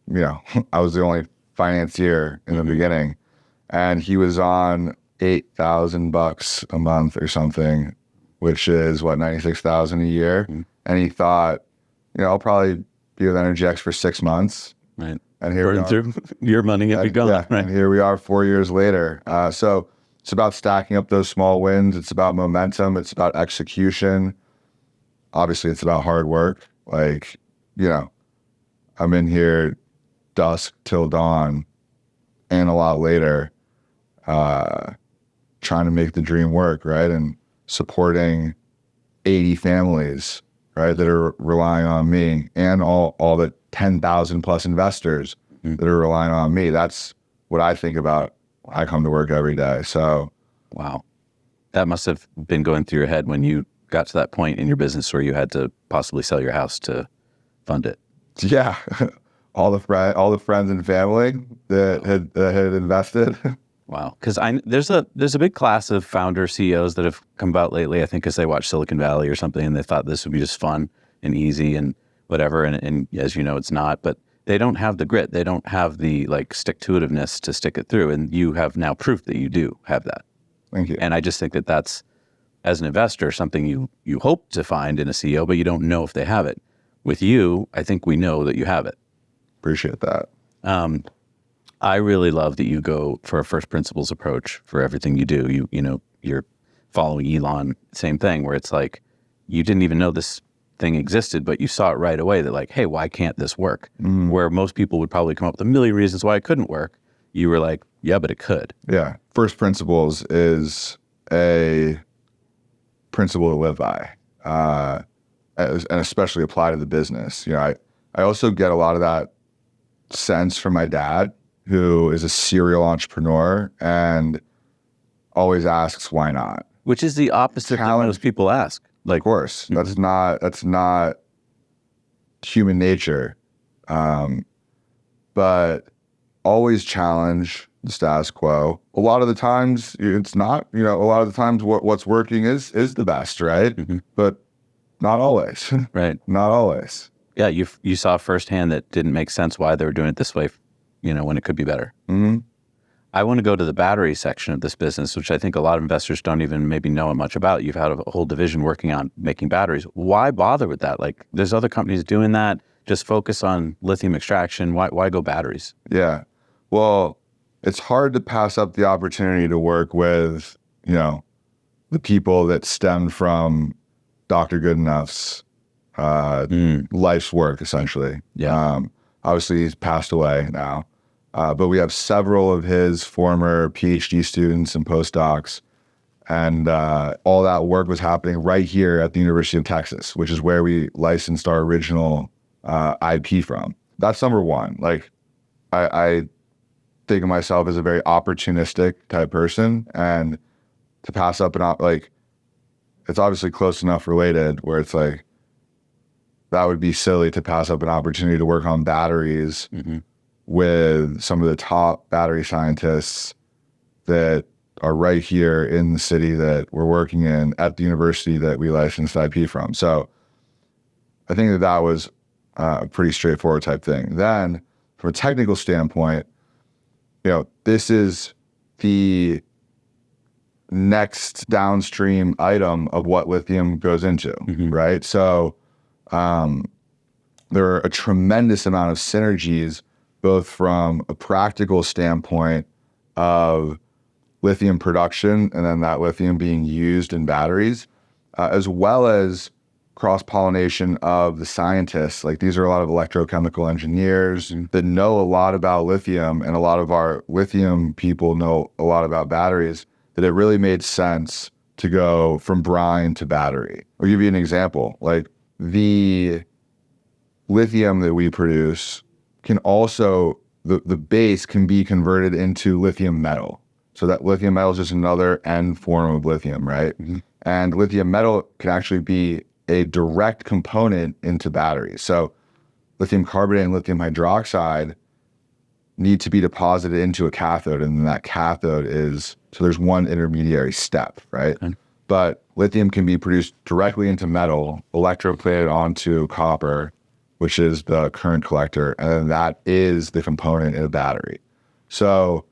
you know, I was the only financier in the beginning, and he was on $8,000 a month or something, which is what, $96,000 a year. And he thought, you know, I'll probably be with EnergyX for 6 months. Right. And here we Burn are. through your money and be gone. Yeah, Right. and here we are 4 years later. So it's about stacking up those small wins. It's about momentum. It's about execution. Obviously, it's about hard work. Like, you know, I'm in here dusk till dawn and a lot later, trying to make the dream work, right? And supporting 80 families, right, that are relying on me, and all the 10,000 plus investors that are relying on me. That's what I think about when I come to work every day. So, Wow. That must have been going through your head when you got to that point in your business where you had to possibly sell your house to fund it. yeah, all the friends and family that had invested. Wow. Because there's a big class of founder CEOs that have come about lately, I think, because they watched Silicon Valley or something and they thought this would be just fun and easy and whatever. And as you know, it's not. But they don't have the grit. They don't have the like stick-to-itiveness to stick it through. And you have now proof that you do have that. Thank you. And I just think that that's, as an investor, something you hope to find in a CEO, but you don't know if they have it. With you, I think we know that you have it. Appreciate that. I really love that you go for a first principles approach for everything you do. You know, you're following Elon, same thing, where it's like you didn't even know this thing existed, but you saw it right away that like, hey, why can't this work? Where most people would probably come up with a million reasons why it couldn't work. You were like, yeah, but it could. Yeah. First principles is a principle to live by, and especially apply to the business. You know, I also get a lot of that sense from my dad, who is a serial entrepreneur and always asks why not. Which is the opposite that most people ask. Like, Of course, that's not human nature, but always challenge the status quo. A lot of the times it's not. You know, a lot of the times what's working is the best, right? But not always. right. Not always. Yeah, you saw firsthand that didn't make sense why they were doing it this way, you know, when it could be better. I want to go to the battery section of this business, which I think a lot of investors don't even maybe know much about. You've had a whole division working on making batteries. Why bother with that? Like, there's other companies doing that. Just focus on lithium extraction. Why go batteries? Yeah. Well, it's hard to pass up the opportunity to work with, you know, the people that stemmed from Dr. Goodenough's life's work, essentially. Yeah. Obviously, he's passed away now, but we have several of his former PhD students and postdocs, and all that work was happening right here at the University of Texas, which is where we licensed our original IP from. That's number one. Like, I think of myself as a very opportunistic type person, and to pass up like, it's obviously close enough related where it's like, that would be silly to pass up an opportunity to work on batteries with some of the top battery scientists that are right here in the city that we're working in at the university that we licensed IP from. So I think that was a pretty straightforward type thing. Then from a technical standpoint, you know, this is the next downstream item of what lithium goes into, right? So there are a tremendous amount of synergies, both from a practical standpoint of lithium production and then that lithium being used in batteries, as well as cross-pollination of the scientists. Like, these are a lot of electrochemical engineers that know a lot about lithium, and a lot of our lithium people know a lot about batteries, that it really made sense to go from brine to battery. I'll give you an example. Like, the lithium that we produce can also, the base can be converted into lithium metal. So that lithium metal is just another end form of lithium, right? And lithium metal can actually be a direct component into batteries. So lithium carbonate and lithium hydroxide need to be deposited into a cathode, and then that cathode is, so there's one intermediary step, right? Okay. But lithium can be produced directly into metal, electroplated onto copper, which is the current collector, and then that is the component in a battery. So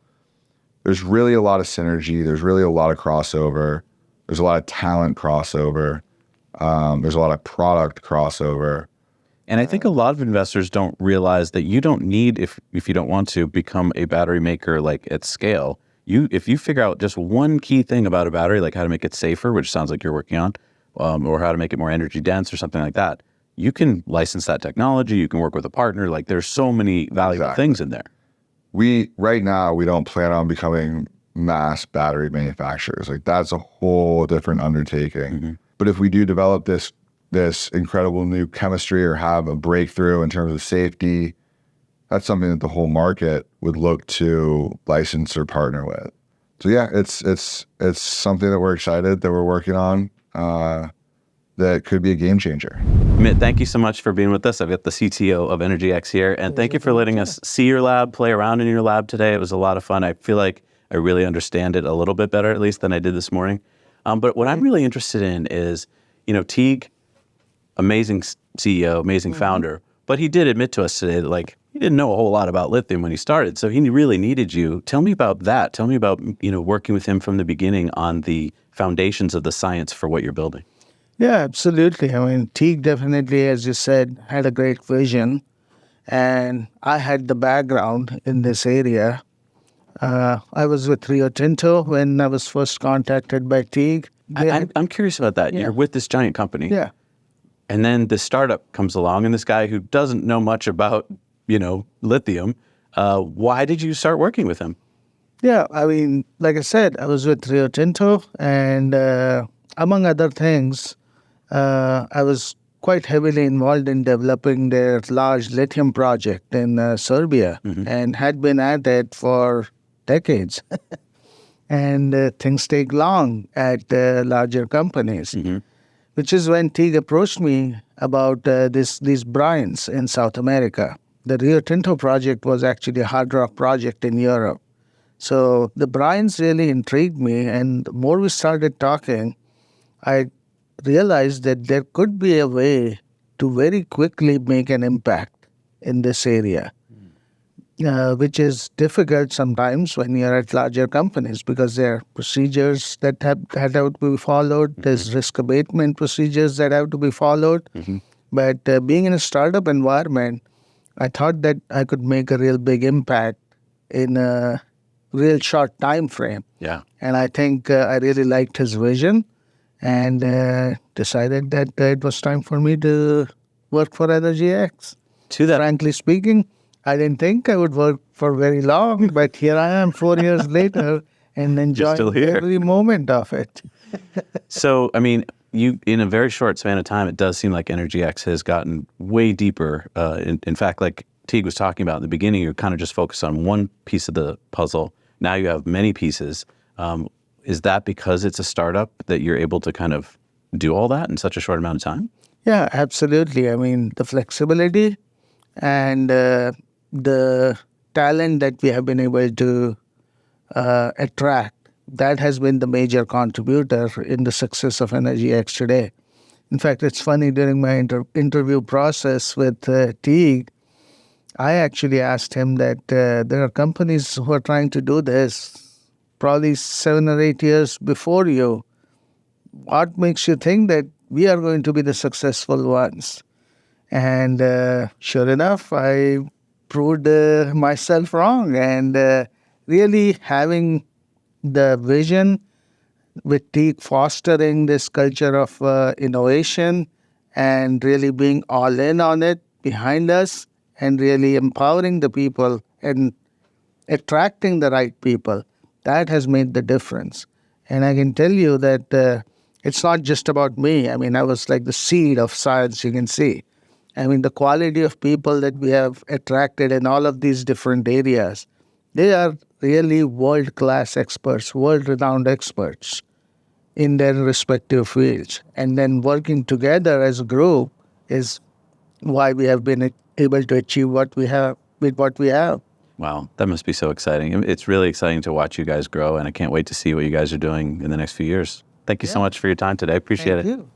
there's really a lot of synergy. There's really a lot of crossover. There's a lot of talent crossover. There's a lot of product crossover. And I think a lot of investors don't realize that you don't need, if you don't want to, become a battery maker like at scale. If you figure out just one key thing about a battery, like how to make it safer, which sounds like you're working on, or how to make it more energy dense or something like that, you can license that technology. You can work with a partner. Like there's so many valuable things in there. Right now, we don't plan on becoming mass battery manufacturers. Like that's a whole different undertaking. Mm-hmm. But if we do develop this incredible new chemistry or have a breakthrough in terms of safety, that's something that the whole market would look to license or partner with. So yeah, it's something that we're excited that we're working on that could be a game changer. Amit, thank you so much for being with us. I've got the CTO of EnergyX here, and thank you for letting us see your lab, play around in your lab today. It was a lot of fun. I feel like I really understand it a little bit better, at least, than I did this morning. But what I'm really interested in is, Teague, amazing CEO, amazing founder, but he did admit to us today that he didn't know a whole lot about lithium when he started, so he really needed you. Tell me about that. Tell me about, working with him from the beginning on the foundations of the science for what you're building. Yeah, absolutely. I mean, Teague definitely, as you said, had a great vision, and I had the background in this area. I was with Rio Tinto when I was first contacted by Teague. I'm curious about that. Yeah. You're with this giant company. Yeah. And then this startup comes along, and this guy who doesn't know much about, lithium. Why did you start working with him? Yeah, I mean, like I said, I was with Rio Tinto, and among other things, I was quite heavily involved in developing their large lithium project in Serbia, and had been at it for decades. And things take long at larger companies, which is when Teague approached me about these brines in South America. The Rio Tinto project was actually a hard rock project in Europe. So the brines really intrigued me, and the more we started talking, I realized that there could be a way to very quickly make an impact in this area, which is difficult sometimes when you're at larger companies because there are procedures that have to be followed. There's risk abatement procedures that have to be followed. But being in a startup environment, I thought that I could make a real big impact in a real short time frame. Yeah. And I think I really liked his vision, and decided that it was time for me to work for EnergyX. To that, frankly speaking, I didn't think I would work for very long, but here I am 4 years later and enjoying every moment of it. So, I mean, you in a very short span of time, it does seem like EnergyX has gotten way deeper. In fact, like Teague was talking about in the beginning, you're kind of just focused on one piece of the puzzle. Now you have many pieces. Is that because it's a startup that you're able to kind of do all that in such a short amount of time? Yeah, absolutely. I mean, the flexibility and the talent that we have been able to attract, that has been the major contributor in the success of EnergyX today. In fact, it's funny, during my interview process with Teague, I actually asked him that there are companies who are trying to do this probably 7 or 8 years before you. What makes you think that we are going to be the successful ones? And sure enough, I proved myself wrong. And really having the vision with Teague fostering this culture of innovation and really being all in on it behind us and really empowering the people and attracting the right people, that has made the difference. And I can tell you that it's not just about me. I mean, I was like the seed of science, you can see. I mean, the quality of people that we have attracted in all of these different areas, they are really world-class experts, world-renowned experts in their respective fields. And then working together as a group is why we have been able to achieve what we have with what we have. Wow, that must be so exciting. It's really exciting to watch you guys grow, and I can't wait to see what you guys are doing in the next few years. Thank you so much for your time today. Appreciate Thank it. you.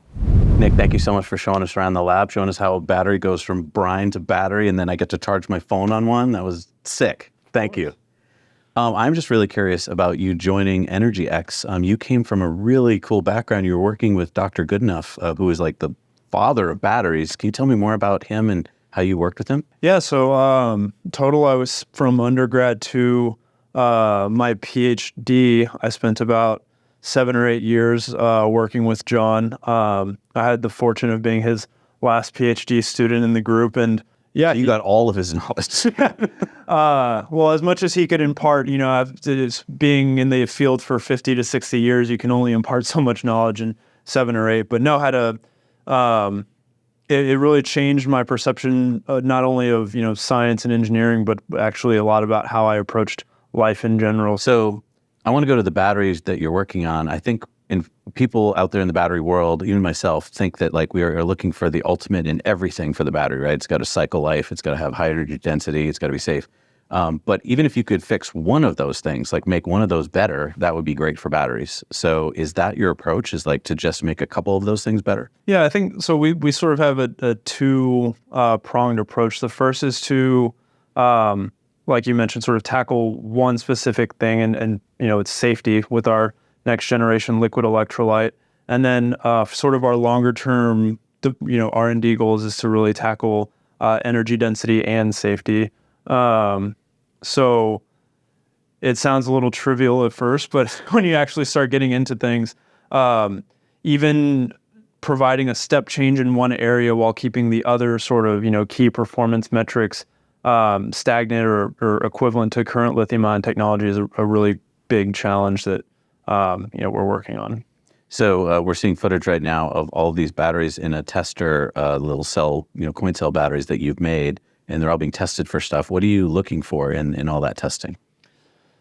Nick, thank you so much for showing us around the lab, showing us how a battery goes from brine to battery, and then I get to charge my phone on one. That was sick. Thank you. I'm just really curious about you joining EnergyX. You came from a really cool background. You were working with Dr. Goodenough, who is like the father of batteries. Can you tell me more about him and how you worked with him? Yeah, so total, I was from undergrad to my PhD. I spent about 7 or 8 years working with John. I had the fortune of being his last PhD student in the group, and yeah, You got all of his knowledge. well, as much as he could impart, being in the field for 50 to 60 years, you can only impart so much knowledge in 7 or 8. But no, it really changed my perception, not only of science and engineering, but actually a lot about how I approached life in general. So I want to go to the batteries that you're working on. I think people out there in the battery world, even myself, think that like we are looking for the ultimate in everything for the battery, right? It's got to cycle life. It's got to have high energy density. It's got to be safe. But even if you could fix one of those things, like make one of those better, that would be great for batteries. So is that your approach, is like to just make a couple of those things better? Yeah, I think so. We sort of have a two-pronged approach. The first is to, like you mentioned, sort of tackle one specific thing, and it's safety with our next generation liquid electrolyte. And then sort of our longer term, R&D goals is to really tackle energy density and safety. So it sounds a little trivial at first, but when you actually start getting into things, even providing a step change in one area while keeping the other sort of, key performance metrics stagnant or equivalent to current lithium-ion technology is a really big challenge that we're working on. So we're seeing footage right now of all of these batteries in a tester, little cell, coin cell batteries that you've made, and they're all being tested for stuff. What are you looking for in all that testing?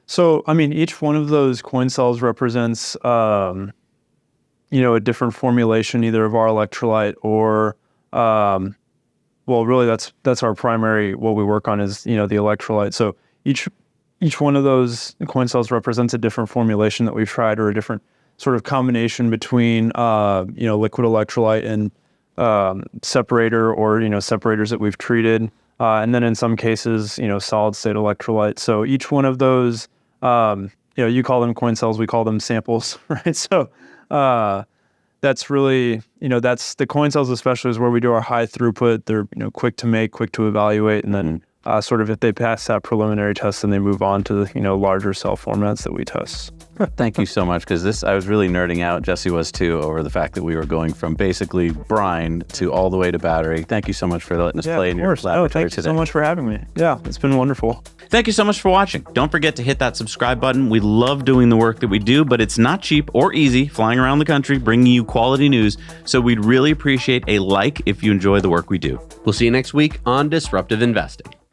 So, each one of those coin cells represents, a different formulation, either of our electrolyte or, really that's our primary, what we work on is, the electrolyte. So each one of those coin cells represents a different formulation that we've tried, or a different sort of combination between, liquid electrolyte and separator, or, separators that we've treated. And then in some cases, solid state electrolyte. So each one of those, you call them coin cells, we call them samples, right? So that's really, that's the coin cells especially is where we do our high throughput. They're, quick to make, quick to evaluate. And then sort of if they pass that preliminary test, then they move on to the, larger cell formats that we test. Thank you so much, because I was really nerding out, Jesse was too, over the fact that we were going from basically brine to all the way to battery. Thank you so much for letting us play in your laboratory thank you so much for having me. Yeah, it's been wonderful. Thank you so much for watching. Don't forget to hit that subscribe button. We love doing the work that we do, but it's not cheap or easy flying around the country bringing you quality news. So we'd really appreciate a like if you enjoy the work we do. We'll see you next week on Disruptive Investing.